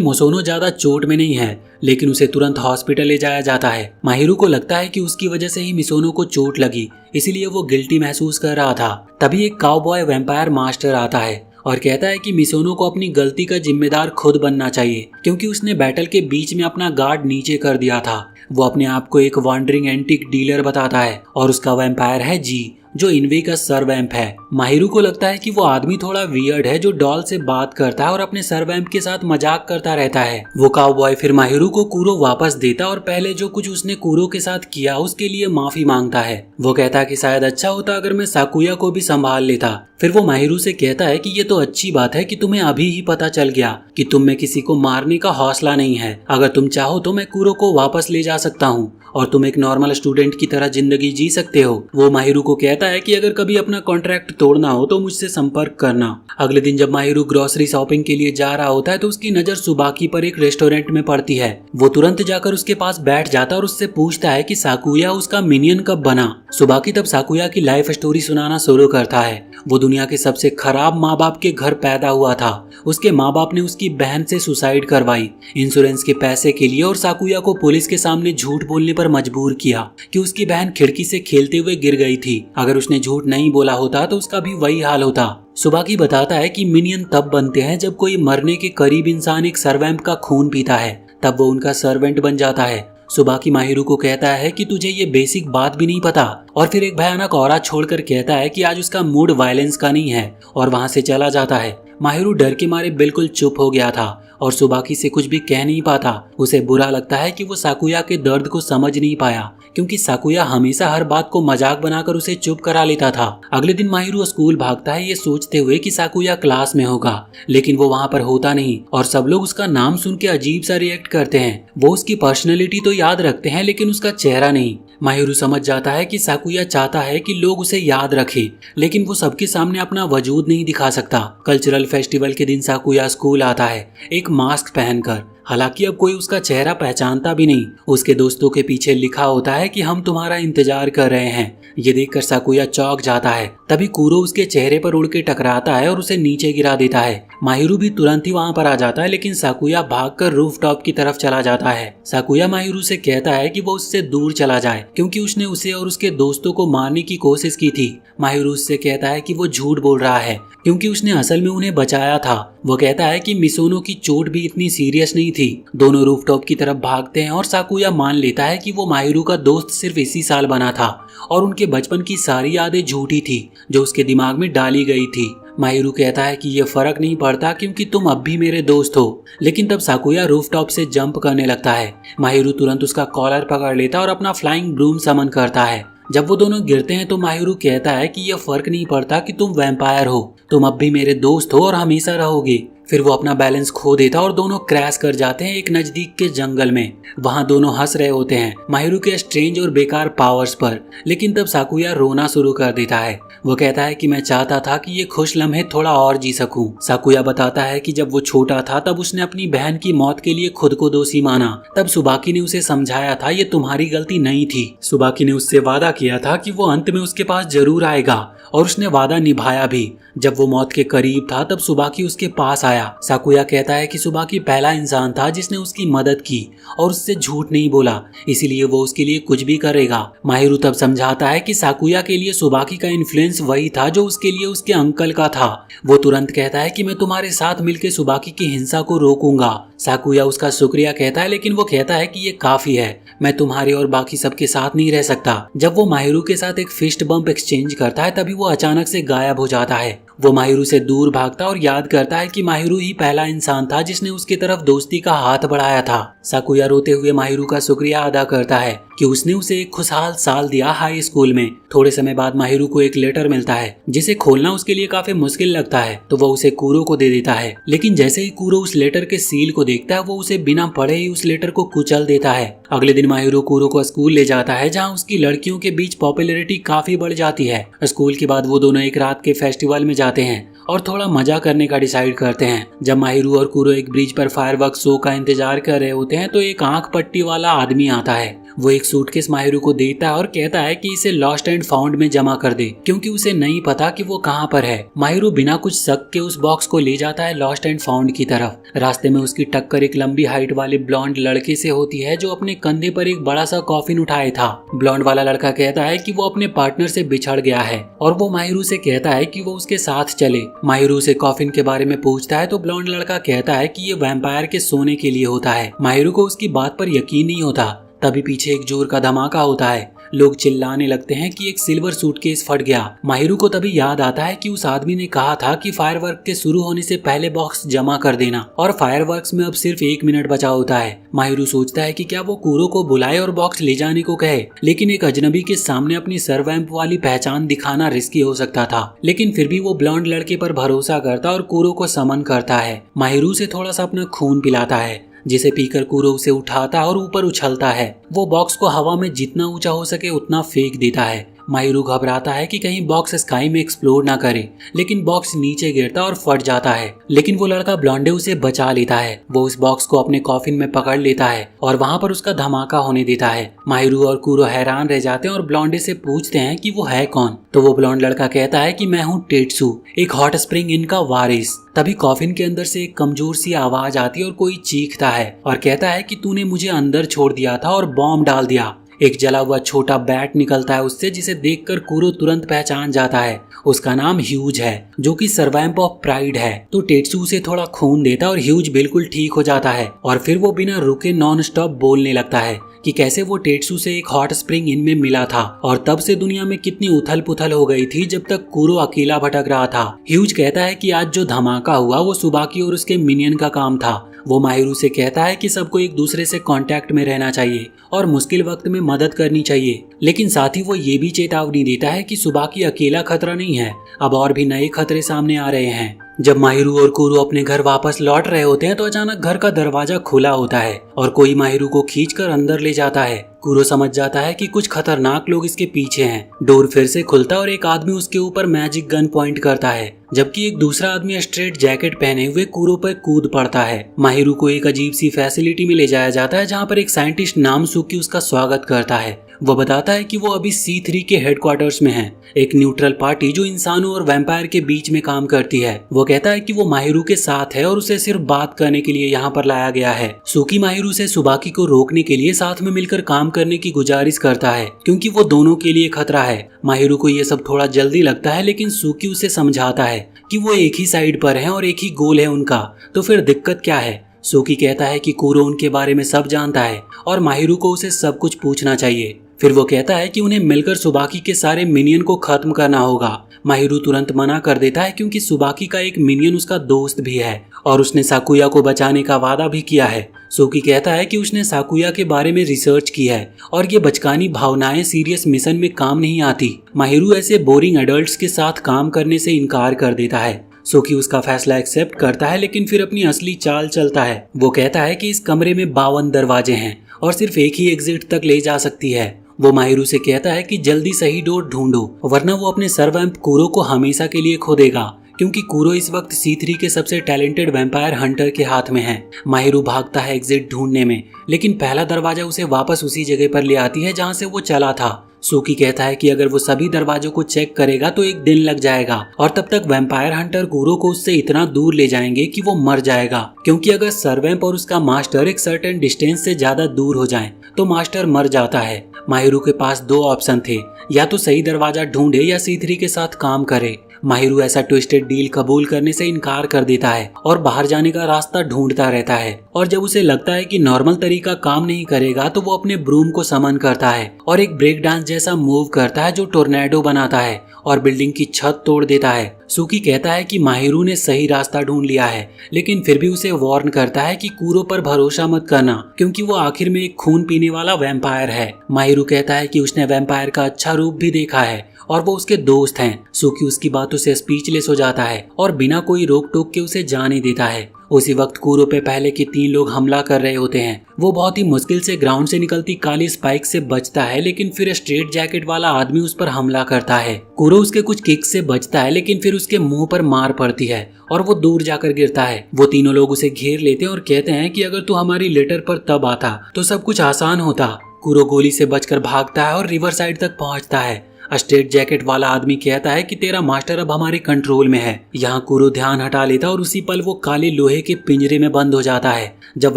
मोसोनो ज्यादा चोट में नहीं है, लेकिन उसे तुरंत हॉस्पिटल ले जाया जाता है। माहिरू को लगता है कि उसकी वजह से ही मिसोनो को चोट लगी, इसीलिए वो गिल्टी महसूस कर रहा था। तभी एक काउबॉय वैम्पायर मास्टर आता है और कहता है कि मिसोनो को अपनी गलती का जिम्मेदार खुद बनना चाहिए, क्योंकि उसने बैटल के बीच में अपना गार्ड नीचे कर दिया था। वो अपने आप को एक वॉन्डरिंग एंटीक डीलर बताता है और उसका वैम्पायर है जी, जो इनवे का सर्वैम्प है। माहिरू को लगता है कि वो आदमी थोड़ा वियर्ड है जो डॉल से बात करता है और अपने सर्वैम्प के साथ मजाक करता रहता है। वो काउबॉय फिर माहिरू को कूरो वापस देता और पहले जो कुछ उसने कूरो के साथ किया उसके लिए माफी मांगता है। वो कहता है कि शायद अच्छा होता अगर मैं साकुया को भी संभाल लेता। फिर वो माहिरू से कहता है कि ये तो अच्छी बात है कि तुम्हें अभी ही पता चल गया कि तुम में किसी को मारने का हौसला नहीं है। अगर तुम चाहो तो मैं कूरो को वापस ले जा सकता हूँ और तुम एक नॉर्मल स्टूडेंट की तरह जिंदगी जी सकते हो। वो माहिरू को कहता है कि अगर कभी अपना कॉन्ट्रैक्ट तोड़ना हो तो मुझसे संपर्क करना। अगले दिन जब माहिरू ग्रोसरी शॉपिंग के लिए जा रहा होता है तो उसकी नजर सुबाकी पर एक रेस्टोरेंट में पड़ती है। वो तुरंत जाकर उसके पास बैठ जाता और उससे पूछता है कि साकुया उसका मिनियन कब बना। सुबाकी तब साकुया की लाइफ स्टोरी सुनाना शुरू करता है। वो दुनिया के सबसे खराब माँ बाप के घर पैदा हुआ था। उसके माँ बाप ने उसकी बहन से सुसाइड करवाई इंश्योरेंस के पैसे के लिए और साकुया को पुलिस के सामने झूठ बोलने पर मजबूर किया कि उसकी बहन खिड़की से खेलते हुए गिर गई थी। अगर उसने झूठ नहीं बोला होता तो उसका भी वही हाल होता। सुबाकी बताता है कि मिनियन तब बनते हैं जब कोई मरने के करीब इंसान एक सर्वेंट का खून पीता है, तब वो उनका सर्वेंट बन जाता है। सुबाकी माहिरू को कहता है कि तुझे ये बेसिक बात भी नहीं पता और फिर एक भयानक औरत छोड़कर कहता है कि आज उसका मूड वायलेंस का नहीं है और वहां से चला जाता है। माहिरू डर के मारे बिल्कुल चुप हो गया था और सुबाकी से कुछ भी कह नहीं पाता। उसे बुरा लगता है कि वो साकुया के दर्द को समझ नहीं पाया, क्योंकि साकुया हमेशा हर बात को मजाक बनाकर उसे चुप करा लेता था। अगले दिन माहिरू स्कूल भागता है ये सोचते हुए कि साकुया क्लास में होगा, लेकिन वो वहाँ पर होता नहीं और सब लोग उसका नाम सुन के अजीब सा रिएक्ट करते हैं। वो उसकी पर्सनैलिटी तो याद रखते हैं लेकिन उसका चेहरा नहीं। माहिरू समझ जाता है कि साकुया चाहता है कि लोग उसे याद रखें, लेकिन वो सबके सामने अपना वजूद नहीं दिखा सकता। कल्चरल फेस्टिवल के दिन साकुया स्कूल आता है एक मास्क पहनकर। हालांकि अब कोई उसका चेहरा पहचानता भी नहीं। उसके दोस्तों के पीछे लिखा होता है कि हम तुम्हारा इंतजार कर रहे हैं। ये देखकर साकुया चौंक जाता है। तभी कूरो उसके चेहरे पर उड़ के टकराता है और उसे नीचे गिरा देता है। माहिरू भी तुरंत ही वहाँ पर आ जाता है, लेकिन साकुया भागकर रूफटॉप की तरफ चला जाता है। साकुया माहिरू से कहता है कि वो उससे दूर चला जाए, क्योंकि उसने उसे और उसके दोस्तों को मारने की कोशिश की थी। माहिरू उससे कहता है कि वो झूठ बोल रहा है, क्योंकि उसने असल में उन्हें बचाया था। वो कहता है कि मिसोनो की चोट भी इतनी सीरियस नहीं थी। दोनों रूफटॉप की तरफ भागते हैं और साकुया मान लेता है कि वो माहिरू का दोस्त सिर्फ इसी साल बना था और उनके बचपन की सारी यादें झूठी थी जो उसके दिमाग में डाली गई थी। माहिरू कहता है कि ये फर्क नहीं पड़ता क्योंकि तुम अब भी मेरे दोस्त हो। लेकिन तब साकुया रूफटॉप से जंप करने लगता है। माहिरू तुरंत उसका कॉलर पकड़ लेता और अपना फ्लाइंग ब्रूम समन करता है। जब वो दोनों गिरते हैं तो माहिरू कहता है कि यह फर्क नहीं पड़ता कि तुम वैम्पायर हो, तुम अब भी मेरे दोस्त हो और हमेशा रहोगे। फिर वो अपना बैलेंस खो देता और दोनों क्रैश कर जाते हैं एक नजदीक के जंगल में। वहाँ दोनों हंस रहे होते हैं माहिरू के स्ट्रेंज और बेकार पावर्स पर, लेकिन तब साकुया रोना शुरू कर देता है। वो कहता है कि मैं चाहता था कि ये खुश लम्हे थोड़ा और जी सकूं। साकुया बताता है कि जब वो छोटा था तब उसने अपनी बहन की मौत के लिए खुद को दोषी माना। तब सुबाकी ने उसे समझाया था ये तुम्हारी गलती नहीं थी। सुबाकी ने उससे वादा किया था कि वो अंत में उसके पास जरूर आएगा और उसने वादा निभाया भी। जब वो मौत के करीब था तब सुबाकी उसके पास आया पाया। साकुया कहता है कि सुबाकी पहला इंसान था जिसने उसकी मदद की और उससे झूठ नहीं बोला, इसीलिए वो उसके लिए कुछ भी करेगा। माहिरू तब समझाता है कि साकुया के लिए सुबाकी का इन्फ्लुएंस वही था जो उसके लिए उसके अंकल का था। वो तुरंत कहता है कि मैं तुम्हारे साथ मिलकर सुबाकी की हिंसा को रोकूंगा। साकुया उसका शुक्रिया कहता है, लेकिन वो कहता है कि ये काफी है, मैं तुम्हारे और बाकी सबके साथ नहीं रह सकता। जब वो माहिरू के साथ एक फिस्ट बम्प एक्सचेंज करता है तभी वो अचानक से गायब हो जाता है। वो माहिरू से दूर भागता और याद करता है कि माहिरू ही पहला इंसान था जिसने उसकी तरफ दोस्ती का हाथ बढ़ाया था। साकुया रोते हुए माहिरू का शुक्रिया अदा करता है कि उसने उसे एक खुशहाल साल दिया हाई स्कूल में। थोड़े समय बाद माहिरू को एक लेटर मिलता है जिसे खोलना उसके लिए काफी मुश्किल लगता है, तो वो उसे कूरो को दे देता है। लेकिन जैसे ही कूरो उस लेटर के सील को देखता है वो उसे बिना पढ़े ही उस लेटर को कुचल देता है। अगले दिन माहिरू कूरो को स्कूल ले जाता है जहाँ उसकी लड़कियों के बीच पॉपुलैरिटी काफी बढ़ जाती है। स्कूल के बाद वो दोनों एक रात के फेस्टिवल में जाते हैं और थोड़ा मजा करने का डिसाइड करते हैं। जब माहिरू और कूरो एक ब्रिज पर फायरवर्क्स शो का इंतजार कर रहे होते हैं तो एक आंख पट्टी वाला आदमी आता है। वो एक सूटकेस माहिरू को देता है और कहता है कि इसे लॉस्ट एंड फाउंड में जमा कर दे, क्योंकि उसे नहीं पता कि वो कहाँ पर है। माहिरू बिना कुछ शक के उस बॉक्स को ले जाता है लॉस्ट एंड फाउंड की तरफ। रास्ते में उसकी टक्कर एक लंबी हाइट वाले ब्लॉन्ड लड़के से होती है जो अपने कंधे पर एक बड़ा सा कॉफिन उठाए था। ब्लॉन्ड वाला लड़का कहता है कि वो अपने पार्टनर से बिछड़ गया है और वो माहिरू से कहता है कि वो उसके साथ चले। माहिरू से कॉफिन के बारे में पूछता है तो ब्लॉन्ड लड़का कहता है कि ये वैम्पायर के सोने के लिए होता है। माहिरू को उसकी बात पर यकीन नहीं होता। तभी पीछे एक जोर का धमाका होता है। लोग चिल्लाने लगते हैं कि एक सिल्वर सूटकेस फट गया। माहिरू को तभी याद आता है कि उस आदमी ने कहा था कि फायरवर्क के शुरू होने से पहले बॉक्स जमा कर देना और फायरवर्क्स में अब सिर्फ 1 मिनट बचा होता है। माहिरू सोचता है कि क्या वो कूरो को बुलाए और बॉक्स ले जाने को कहे, लेकिन एक अजनबी के सामने अपनी सरवैम्प वाली पहचान दिखाना रिस्की हो सकता था। लेकिन फिर भी वो ब्लॉन्ड लड़के पर भरोसा करता और कूरो को समन करता है। माहिरू से थोड़ा सा अपना खून पिलाता है, जिसे पीकर कूरो उसे उठाता और ऊपर उछलता है। वो बॉक्स को हवा में जितना ऊंचा हो सके उतना फेंक देता है। माहिरू घबराता है कि कहीं बॉक्स स्काई में एक्सप्लोड ना करे, लेकिन बॉक्स नीचे गिरता और फट जाता है। लेकिन वो लड़का ब्लॉन्डे उसे बचा लेता है। वो उस बॉक्स को अपने कॉफिन में पकड़ लेता है और वहाँ पर उसका धमाका होने देता है। माहिरू और कूरो हैरान रह जाते हैं और ब्लॉन्डे से पूछते हैं कि वो है कौन। तो वो ब्लॉन्ड लड़का कहता है कि मैं हूँ टेट्सू, एक हॉट स्प्रिंग इन का वारिस। तभी कॉफिन के अंदर से एक कमजोर सी आवाज आती है और कोई चीखता है और कहता है कि तूने मुझे अंदर छोड़ दिया था और बॉम्ब डाल दिया। एक जला हुआ छोटा बैट निकलता है उससे, जिसे देखकर कूरो तुरंत पहचान जाता है। उसका नाम ह्यूज है, जो कि सर्वैम्प ऑफ प्राइड है। तो टेट्सू उसे थोड़ा खून देता है और ह्यूज बिल्कुल ठीक हो जाता है और फिर वो बिना रुके नॉन स्टॉप बोलने लगता है कि कैसे वो टेट्सू से एक हॉट स्प्रिंग इन में मिला था और तब से दुनिया में कितनी उथल पुथल हो गई थी जब तक कूरो अकेला भटक रहा था। ह्यूज कहता है कि आज जो धमाका हुआ वो सुबाकी और उसके मिनियन का काम था। वो माहिरू से कहता है कि सबको एक दूसरे से कांटेक्ट में रहना चाहिए और मुश्किल वक्त में मदद करनी चाहिए, लेकिन साथ ही वो ये भी चेतावनी देता है कि सुबाकी अकेला खतरा नहीं है, अब और भी नए खतरे सामने आ रहे हैं। जब माहिरू और कूरो अपने घर वापस लौट रहे होते हैं तो अचानक घर का दरवाजा खुला होता है और कोई माहिरू को खींचकर अंदर ले जाता है। कूरो समझ जाता है कि कुछ खतरनाक लोग इसके पीछे हैं। डोर फिर से खुलता और एक आदमी उसके ऊपर मैजिक गन पॉइंट करता है, जबकि एक दूसरा आदमी स्ट्रेट जैकेट पहने हुए कूरो पर कूद पड़ता है। माहिरू को एक अजीब सी फैसिलिटी में ले जाया जाता है जहाँ पर एक साइंटिस्ट नामसुकी उसका स्वागत करता है। वो बताता है कि वो अभी C3 के हेडक्वार्टर्स में है, एक न्यूट्रल पार्टी जो इंसानों और वैम्पायर के बीच में काम करती है। वो कहता है कि वो माहिरू के साथ है और उसे सिर्फ बात करने के लिए यहाँ पर लाया गया है। सुकी माहिरू से सुबाकी को रोकने के लिए साथ में मिलकर काम करने की गुजारिश करता है, क्योंकि वो दोनों के लिए खतरा है। माहिरू को ये सब थोड़ा जल्दी लगता है, लेकिन सुकी उसे समझाता है कि वो एक ही साइड पर है और एक ही गोल है उनका, तो फिर दिक्कत क्या है। सुकी कहता है कि कूरो उनके बारे में सब जानता है और माहिरू को उसे सब कुछ पूछना चाहिए। फिर वो कहता है कि उन्हें मिलकर सुबाकी के सारे मिनियन को खत्म करना होगा। माहिरू तुरंत मना कर देता है, क्योंकि सुबाकी का एक मिनियन उसका दोस्त भी है और उसने साकुया को बचाने का वादा भी किया है। सुकी कहता है कि उसने साकुया के बारे में रिसर्च की है और ये बचकानी भावनाएं सीरियस मिशन में काम नहीं आती। माहिरू ऐसे बोरिंग एडल्ट्स के साथ काम करने से इनकार कर देता है। सुकी उसका फैसला एक्सेप्ट करता है, लेकिन फिर अपनी असली चाल चलता है। वो कहता है कि इस कमरे में 52 दरवाजे हैं और सिर्फ एक ही एग्जिट तक ले जा सकती है। वो माहिरू से कहता है कि जल्दी सही डोर ढूंढो, वरना वो अपने सर्वैम्प कूरो को हमेशा के लिए खो देगा, क्योंकि कूरो इस वक्त C3 के सबसे टैलेंटेड वैम्पायर हंटर के हाथ में है। माहिरू भागता है एग्जिट ढूंढने में, लेकिन पहला दरवाजा उसे वापस उसी जगह पर ले आती है जहाँ से वो चला था। सूकी कहता है कि अगर वो सभी दरवाजों को चेक करेगा तो एक दिन लग जाएगा और तब तक वैम्पायर हंटर कुरो को उससे इतना दूर ले जाएंगे कि वो मर जाएगा, क्योंकि अगर सरवैम्प और उसका मास्टर एक सर्टेन डिस्टेंस से ज्यादा दूर हो जाएं तो मास्टर मर जाता है। माहिरू के पास दो ऑप्शन थे, या तो सही दरवाजा ढूंढे या C3 के साथ काम करे। माहिरू ऐसा ट्विस्टेड डील कबूल करने से इनकार कर देता है और बाहर जाने का रास्ता ढूंढता रहता है। और जब उसे लगता है कि नॉर्मल तरीका काम नहीं करेगा तो वो अपने ब्रूम को समन करता है और एक ब्रेक डांस जैसा मूव करता है जो टोर्नेडो बनाता है और बिल्डिंग की छत तोड़ देता है। सूकी कहता है कि माहिरू ने सही रास्ता ढूंढ लिया है, लेकिन फिर भी उसे वार्न करता है कि कुरो पर भरोसा मत करना, क्योंकि वो आखिर में एक खून पीने वाला वैम्पायर है। माहिरू कहता है कि उसने वैम्पायर का अच्छा रूप भी देखा है और वो उसके दोस्त हैं। सूकी उसकी बातों से स्पीचलेस हो जाता है और बिना कोई रोक टोक के उसे जाने देता है। उसी वक्त कुरो पे पहले के 3 लोग हमला कर रहे होते हैं। वो बहुत ही मुश्किल से ग्राउंड से निकलती काली स्पाइक से बचता है, लेकिन फिर स्ट्रेट जैकेट वाला आदमी उस पर हमला करता है। कुरो उसके कुछ किक से बचता है, लेकिन फिर उसके मुंह पर मार पड़ती है और वो दूर जाकर गिरता है। वो तीनों लोग उसे घेर लेते हैं और कहते हैं कि अगर तू हमारी लेटर पर तब आता तो सब कुछ आसान होता। कुरो गोली से बचकर भागता है और रिवर साइड तक पहुंचता है। स्ट्रेट जैकेट वाला आदमी कहता है कि तेरा मास्टर अब हमारे कंट्रोल में है। यहाँ कुरो ध्यान हटा लेता और उसी पल वो काले लोहे के पिंजरे में बंद हो जाता है। जब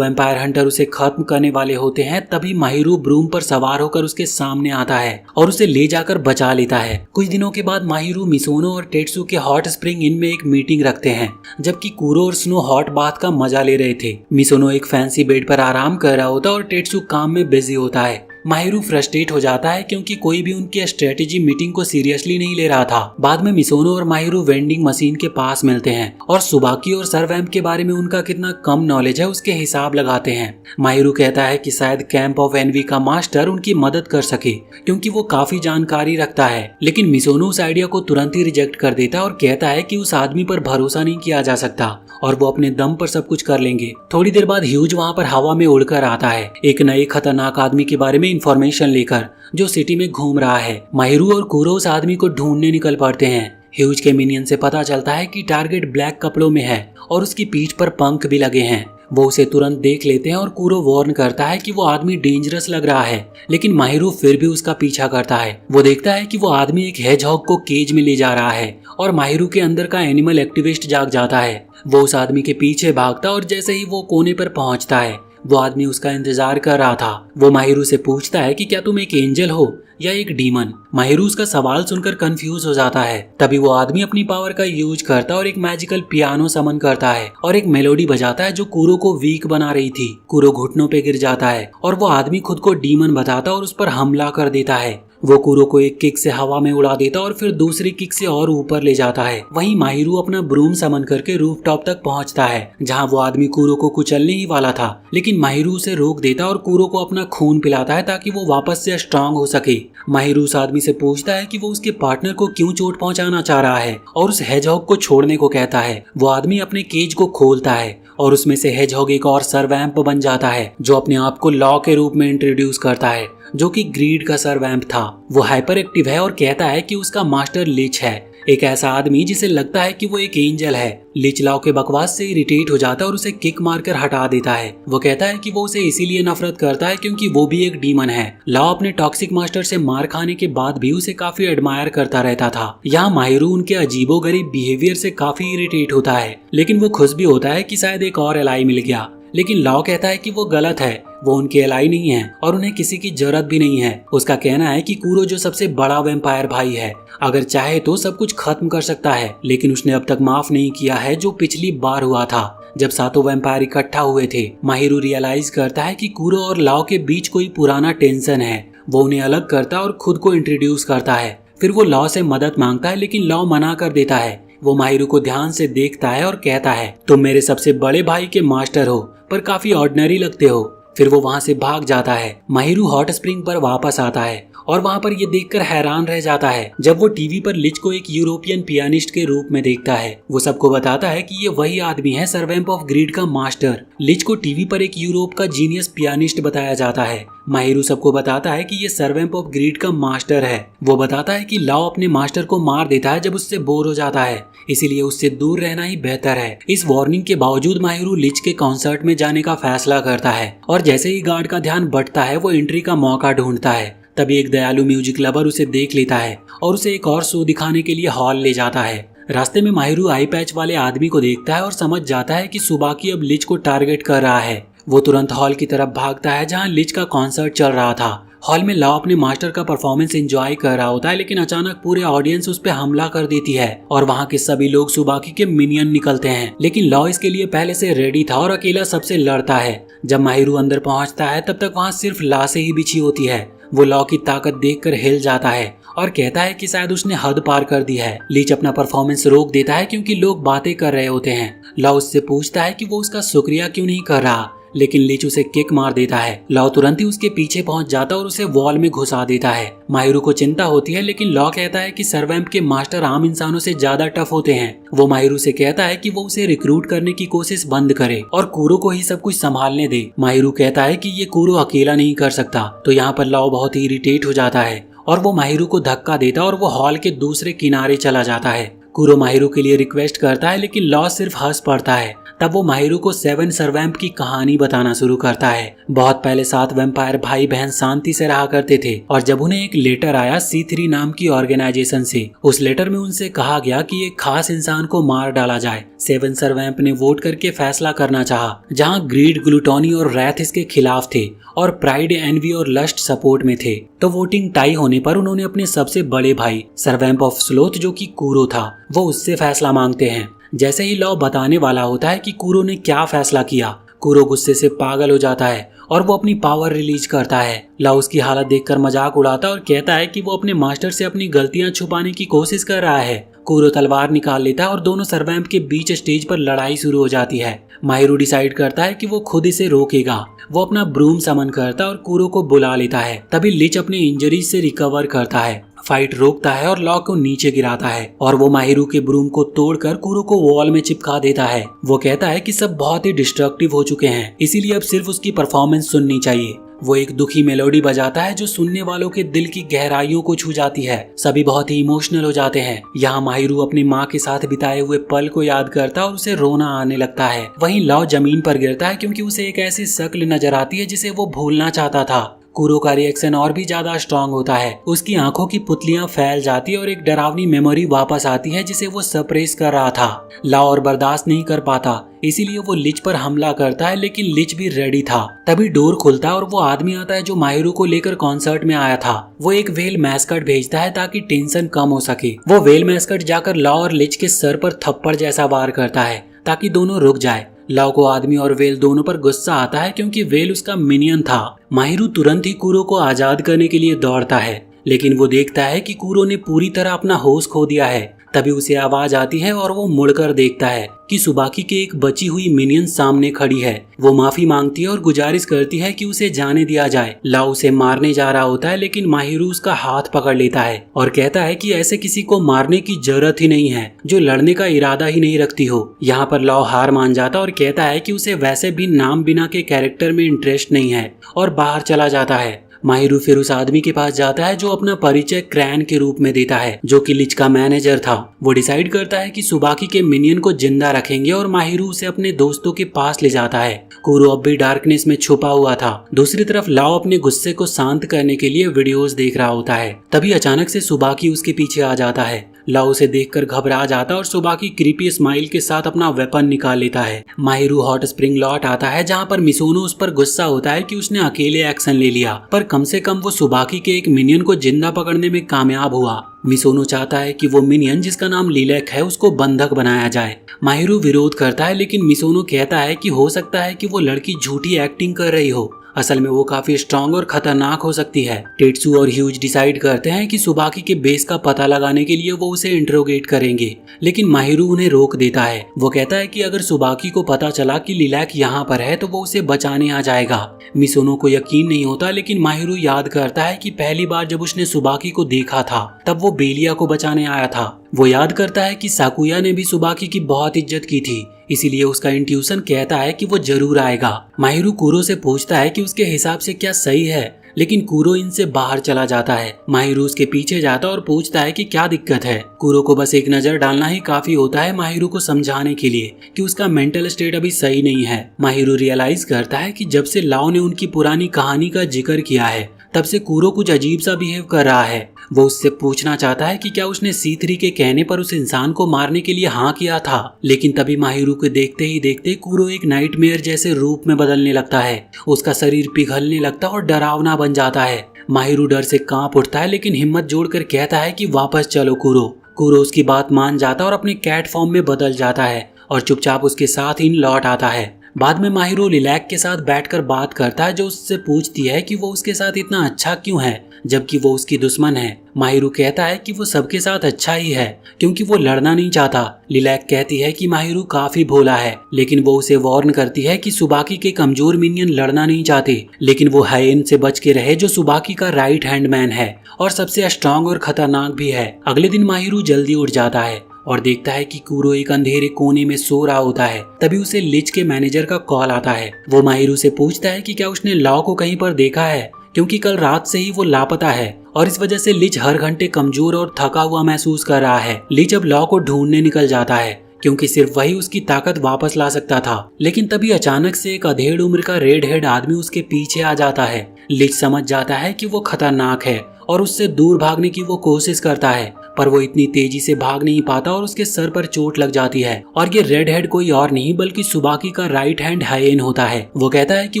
वैम्पायर हंटर उसे खत्म करने वाले होते हैं तभी माहिरू ब्रूम पर सवार होकर उसके सामने आता है और उसे ले जाकर बचा लेता है। कुछ दिनों के बाद माहिरू मिसोनो और टेट्सू के हॉट स्प्रिंग इन में एक मीटिंग रखते हैं, जबकि कुरो और स्नो हॉट बाथ का मजा ले रहे थे। मिसोनो एक फैंसी बेड पर आराम कर रहा होता और टेट्सू काम में बिजी होता है। माहिरू फ्रस्ट्रेट हो जाता है क्योंकि कोई भी उनकी स्ट्रेटेजी मीटिंग को सीरियसली नहीं ले रहा था। बाद में मिसोनो और माहिरू वेंडिंग मशीन के पास मिलते हैं और सुबाकी और सरवैम्प के बारे में उनका कितना कम नॉलेज है उसके हिसाब लगाते हैं। माहिरू कहता है कि शायद कैंप ऑफ एनवी का मास्टर उनकी मदद कर सके, क्योंकि वो काफी जानकारी रखता है। लेकिन मिसोनो उस आइडिया को तुरंत ही रिजेक्ट कर देता है और कहता है कि उस आदमी पर भरोसा नहीं किया जा सकता और वो अपने दम पर सब कुछ कर लेंगे। थोड़ी देर बाद ह्यूज वहाँ पर हवा में उड़कर आता है, एक नए खतरनाक आदमी के बारे में इंफॉर्मेशन लेकर, जो सिटी में घूम रहा है। माहिरू और कुरो उस आदमी को ढूंढने निकल पड़ते हैं। ह्यूज के मिनियन से पता चलता है कि टारगेट ब्लैक कपड़ों में है और उसकी पीठ पर पंख भी लगे हैं। वो उसे तुरंत देख लेते हैं और कुरो वार्न करता है कि वो आदमी डेंजरस लग रहा है, लेकिन माहिरू फिर भी उसका पीछा करता है। वो देखता है कि वो आदमी एक हेजहॉग को केज में ले जा रहा है और माहिरू के अंदर का एनिमल एक्टिविस्ट जाग जाता है। वो उस आदमी के पीछे भागता और जैसे ही वो कोने पर पहुंचता है वो आदमी उसका इंतजार कर रहा था। वो माहिरू से पूछता है कि क्या तुम एक एंजल हो या एक डीमन। माहिरू उसका सवाल सुनकर कंफ्यूज हो जाता है। तभी वो आदमी अपनी पावर का यूज करता और एक मैजिकल पियानो समन करता है और एक मेलोडी बजाता है जो कुरो को वीक बना रही थी। कुरो घुटनों पे गिर जाता है और वो आदमी खुद को डीमन बताता और उस पर हमला कर देता है। वो कुरो को एक किक से हवा में उड़ा देता और फिर दूसरी किक से और ऊपर ले जाता है। वहीं माहिरू अपना ब्रूम समन करके रूफटॉप तक पहुंचता है, जहां वो आदमी कुरो को कुचलने ही वाला था, लेकिन माहिरू उसे रोक देता और कुरो को अपना खून पिलाता है ताकि वो वापस से स्ट्रांग हो सके। माहिरू उस आदमी से पूछता है कि वो उसके पार्टनर को क्यों चोट पहुंचाना चाह रहा है और उस हेजहॉग को छोड़ने को कहता है। वो आदमी अपने केज को खोलता है और उसमें से हेजहॉग एक और सरवैम्प बन जाता है, जो अपने आप को लॉ के रूप में इंट्रोड्यूस करता है, जो कि ग्रीड का सरवैम्प था। वो हाइपर एक्टिव है और कहता है कि उसका मास्टर लिच है, एक ऐसा आदमी जिसे लगता है कि वो एक एंजल है। लिच लाओ के बकवास से इरिटेट हो जाता है और उसे किक मारकर हटा देता है। वो कहता है कि वो उसे इसीलिए नफरत करता है क्योंकि वो भी एक डीमन है। लाओ अपने टॉक्सिक मास्टर से मार खाने के बाद भी उसे काफी एडमायर करता रहता था। यहाँ माहिरू उनके अजीबोगरीब बिहेवियर से काफी इरिटेट होता है, लेकिन वो खुश भी होता है कि शायद एक और एलाई मिल गया। लेकिन लाओ कहता है कि वो गलत है, वो उनके एलाई नहीं है और उन्हें किसी की जरूरत भी नहीं है। उसका कहना है कि कुरो जो सबसे बड़ा वैम्पायर भाई है, अगर चाहे तो सब कुछ खत्म कर सकता है, लेकिन उसने अब तक माफ नहीं किया है जो पिछली बार हुआ था जब सातों वैम्पायर इकट्ठा हुए थे। माहिरू रियलाइज करता है कि कुरो और लाओ के बीच कोई पुराना टेंशन है। वो उन्हें अलग करता और खुद को इंट्रोड्यूस करता है। फिर वो लाओ से मदद मांगता है, लेकिन लाओ मना कर देता है। वो माहिरू को ध्यान से देखता है और कहता है, तुम मेरे सबसे बड़े भाई के मास्टर हो पर काफी ऑर्डिनरी लगते हो। फिर वो वहाँ से भाग जाता है। माहिरू हॉट स्प्रिंग पर वापस आता है और वहाँ पर ये देखकर हैरान रह जाता है जब वो टीवी पर लिच को एक यूरोपियन पियानिस्ट के रूप में देखता है। वो सबको बताता है कि ये वही आदमी है सरवैम्प ऑफ ग्रीड का मास्टर। लिच को टीवी पर एक यूरोप का जीनियस पियानिस्ट बताया जाता है। माहिरू सबको बताता है कि ये सरवैम्प ऑफ ग्रीड का मास्टर है। वो बताता है कि लाओ अपने मास्टर को मार देता है जब उससे बोर हो जाता है, इसीलिए उससे दूर रहना ही बेहतर है। इस वार्निंग के बावजूद माहिरू लिच के कॉन्सर्ट में जाने का फैसला करता है और जैसे ही गार्ड का ध्यान बंटता है वो एंट्री का मौका ढूंढता है। तभी एक दयालु म्यूजिक लवर उसे देख लेता है और उसे एक और शो दिखाने के लिए हॉल ले जाता है। रास्ते में माहिरू आई पैच वाले आदमी को देखता है और समझ जाता है कि सुबाकी अब लिच को टारगेट कर रहा है। वो तुरंत हॉल की तरफ भागता है जहाँ लिच का कॉन्सर्ट चल रहा था। हॉल में लाओ अपने मास्टर का परफॉर्मेंस एंजॉय कर रहा होता है, लेकिन अचानक पूरे ऑडियंस उस पर हमला कर देती है और वहाँ के सभी लोग सुबाकी के मिनियन निकलते हैं। लेकिन लाओ इसके लिए पहले से रेडी था और अकेला सबसे लड़ता है। जब माहिरू अंदर पहुँचता है तब तक वहाँ सिर्फ लाशें ही बिछी होती है। वो लाओ की ताकत देखकर हिल जाता है और कहता है कि शायद उसने हद पार कर दी है। लीच अपना परफॉर्मेंस रोक देता है क्योंकि लोग बातें कर रहे होते हैं। लाओ उससे पूछता है कि वो उसका शुक्रिया क्यों नहीं कर रहा, लेकिन लीच उसे किक मार देता है। लाओ तुरंत ही उसके पीछे पहुंच जाता और उसे वॉल में घुसा देता है। माहिरू को चिंता होती है, लेकिन लाओ कहता है कि सर्वैम्प के मास्टर आम इंसानों से ज्यादा टफ होते हैं। वो माहिरू से कहता है कि वो उसे रिक्रूट करने की कोशिश बंद करे और कूरो को ही सब कुछ संभालने दे। माहिरू कहता है कि ये कूरो अकेला नहीं कर सकता। तो यहाँ पर लाओ बहुत ही इरिटेट हो जाता है और वो माहिरू को धक्का देता और वो हॉल के दूसरे किनारे चला जाता है। कूरो माहिरू के लिए रिक्वेस्ट करता है, लेकिन लॉ सिर्फ हंस पड़ता है। तब वो माहिरू को 7 सर्वैम्प की कहानी बताना शुरू करता है। बहुत पहले 7 वैम्पायर भाई बहन शांति से रहा करते थे और जब उन्हें एक लेटर आया C3 नाम की ऑर्गेनाइजेशन से, उस लेटर में उनसे कहा गया कि एक खास इंसान को मार डाला जाए। 7 सर्वैम्प ने वोट करके फैसला करना चाहा, जहां ग्रीड, ग्लूटोनी और रैथ इसके खिलाफ थे और प्राइड, एनवी और लस्ट सपोर्ट में थे। तो वोटिंग टाई होने पर उन्होंने अपने सबसे बड़े भाई सर्वैम्प ऑफ स्लोथ, जो कि कूरो था, वो उससे फैसला मांगते हैं। जैसे ही लॉ बताने वाला होता है कि कूरो ने क्या फैसला किया, कूरो गुस्से से पागल हो जाता है और वो अपनी पावर रिलीज करता है। लॉ उसकी हालत देखकर मजाक उड़ाता और कहता है कि वो अपने मास्टर से अपनी गलतियां छुपाने की कोशिश कर रहा है। कूरो तलवार निकाल लेता है और दोनों सर्वैम्प के बीच स्टेज पर लड़ाई शुरू हो जाती है। माहिरू डिसाइड करता है कि वो खुद इसे रोकेगा। वो अपना ब्रूम समन करता और कूरो को बुला लेता है। तभी लिच अपने इंजरीज से रिकवर करता है, फाइट रोकता है और लॉ को नीचे गिराता है और वो माहिरू के ब्रूम को तोड़कर कूरो को वॉल में चिपका देता है। वो कहता है कि सब बहुत ही डिस्ट्रक्टिव हो चुके हैं, इसीलिए अब सिर्फ उसकी परफॉर्मेंस सुननी चाहिए। वो एक दुखी मेलोडी बजाता है जो सुनने वालों के दिल की गहराइयों को छू जाती है। सभी बहुत ही इमोशनल हो जाते हैं। यहाँ माहिरू अपनी माँ के साथ बिताए हुए पल को याद करता और उसे रोना आने लगता है। वहीं लॉ जमीन पर गिरता है क्योंकि उसे एक ऐसी शक्ल नजर आती है जिसे वो भूलना चाहता था। कूरो का रिएक्शन और भी ज्यादा स्ट्रांग होता है। उसकी आंखों की पुतलियां फैल जाती है और एक डरावनी मेमोरी वापस आती है जिसे वो सप्रेस कर रहा था। लाओ और बर्दाश्त नहीं कर पाता, इसीलिए वो लिच पर हमला करता है, लेकिन लिच भी रेडी था। तभी डोर खुलता है और वो आदमी आता है जो माहिरू को लेकर कॉन्सर्ट में आया था। वो एक वेल मैस्कट भेजता है ताकि टेंशन कम हो सके। वो वेल मैस्कट जाकर लाओ और लिच के सर पर थप्पड़ जैसा वार करता है ताकि दोनों रुक जाए। लाओ को आदमी और वेल दोनों पर गुस्सा आता है क्योंकि वेल उसका मिनियन था। माहिरू तुरंत ही कूरो को आजाद करने के लिए दौड़ता है, लेकिन वो देखता है कि कूरो ने पूरी तरह अपना होश खो दिया है। तभी उसे आवाज आती है और वो मुड़कर देखता है कि सुबाकी के एक बची हुई मिनियन सामने खड़ी है। वो माफी मांगती है और गुजारिश करती है कि उसे जाने दिया जाए। लाओ उसे मारने जा रहा होता है, लेकिन माहिरू उसका हाथ पकड़ लेता है और कहता है कि ऐसे किसी को मारने की जरूरत ही नहीं है जो लड़ने का इरादा ही नहीं रखती हो। यहाँ पर लाओ हार मान जाता और कहता है कि उसे वैसे भी नाम बिना के कैरेक्टर में इंटरेस्ट नहीं है और बाहर चला जाता है। माहिरू फिर उस आदमी के पास जाता है जो अपना परिचय क्रैन के रूप में देता है, जो कि लिच का मैनेजर था। वो डिसाइड करता है कि सुबाकी के मिनियन को जिंदा रखेंगे और माहिरू उसे अपने दोस्तों के पास ले जाता है। कूरो अब भी डार्कनेस में छुपा हुआ था। दूसरी तरफ लाओ अपने गुस्से को शांत करने के लिए वीडियोस देख रहा होता है। तभी अचानक से सुबाकी उसके पीछे आ जाता है। लाओ उसे देखकर घबरा जाता और सुबाकी क्रीपी स्माइल के साथ अपना वेपन निकाल लेता है। माहिरू हॉट स्प्रिंग लौट आता है जहाँ पर मिसोनो उस पर गुस्सा होता है कि उसने अकेले एक्शन ले लिया, पर कम से कम वो सुबाकी के एक मिनियन को जिंदा पकड़ने में कामयाब हुआ। मिसोनो चाहता है कि वो मिनियन जिसका नाम लिलेक है उसको बंधक बनाया जाए। माहिरू विरोध करता है, लेकिन मिसोनो कहता है कि हो सकता है कि वो लड़की झूठी एक्टिंग कर रही हो, असल में वो काफी स्ट्रांग और खतरनाक हो सकती है। टेट्सू और ह्यूज डिसाइड करते हैं कि सुबाकी के बेस का पता लगाने के लिए वो उसे इंट्रोगेट करेंगे, लेकिन माहिरू उन्हें रोक देता है। वो कहता है कि अगर सुबाकी को पता चला कि लिलैक यहाँ पर है तो वो उसे बचाने आ जाएगा। मिसोनो को यकीन नहीं होता, लेकिन माहिरू याद करता है कि पहली बार जब उसने सुबाकी को देखा था तब वो बेलिया को बचाने आया था। वो याद करता है कि साकुया ने भी सुबाकी की बहुत इज्जत की थी, इसीलिए उसका इंट्यूशन कहता है कि वो जरूर आएगा। माहिरू कूरो से पूछता है कि उसके हिसाब से क्या सही है, लेकिन कूरो इनसे बाहर चला जाता है। माहिरू उसके पीछे जाता और पूछता है कि क्या दिक्कत है। कूरो को बस एक नजर डालना ही काफी होता है माहिरू को समझाने के लिए कि उसका मेंटल स्टेट अभी सही नहीं है। माहिरू रियलाइज करता है कि जब से लाओ ने उनकी पुरानी कहानी का जिक्र किया है तब से कूरो कुछ अजीब सा बिहेव कर रहा है। वो उससे पूछना चाहता है कि क्या उसने C3 के कहने पर उस इंसान को मारने के लिए हाँ किया था, लेकिन तभी माहिरू को देखते ही देखते कूरो एक नाइटमेयर जैसे रूप में बदलने लगता है। उसका शरीर पिघलने लगता है और डरावना बन जाता है। माहिरू डर से कांप उठता है, लेकिन हिम्मत जोड़कर कहता है कि वापस चलो कूरो। कूरो उसकी बात मान जाता है और अपने कैट फॉर्म में बदल जाता है और चुपचाप उसके साथ ही लौट आता है। बाद में माहिरू लिलैक के साथ बैठकर बात करता है, जो उससे पूछती है कि वो उसके साथ इतना अच्छा क्यों है जबकि वो उसकी दुश्मन है। माहिरू कहता है कि वो सबके साथ अच्छा ही है क्योंकि वो लड़ना नहीं चाहता। लिलैक कहती है कि माहिरू काफी भोला है, लेकिन वो उसे वार्न करती है कि सुबाकी के कमजोर मिनियन लड़ना नहीं चाहते, लेकिन वो हायेन से बच के रहे जो सुबाकी का राइट हैंड मैन है और सबसे स्ट्रांग और खतरनाक भी है। अगले दिन माहिरू जल्दी उठ जाता है और देखता है कि कूरो एक अंधेरे कोने में सो रहा होता है। तभी उसे लिच के मैनेजर का कॉल आता है। वो माहिरू से पूछता है कि क्या उसने लॉ को कहीं पर देखा है, क्योंकि कल रात से ही वो लापता है और इस वजह से लिच हर घंटे कमजोर और थका हुआ महसूस कर रहा है। लिच अब लॉ को ढूंढने निकल जाता है क्योंकि सिर्फ वही उसकी ताकत वापस ला सकता था, लेकिन तभी अचानक से एक अधेड़ उम्र का रेड हेड आदमी उसके पीछे आ जाता है। लिच समझ जाता है कि वो खतरनाक है और उससे दूर भागने की वो कोशिश करता है, पर वो इतनी तेजी से भाग नहीं पाता और उसके सर पर चोट लग जाती है। और ये रेड हेड कोई और नहीं बल्कि सुबाकी का राइट हैंड हायेन होता है। वो कहता है कि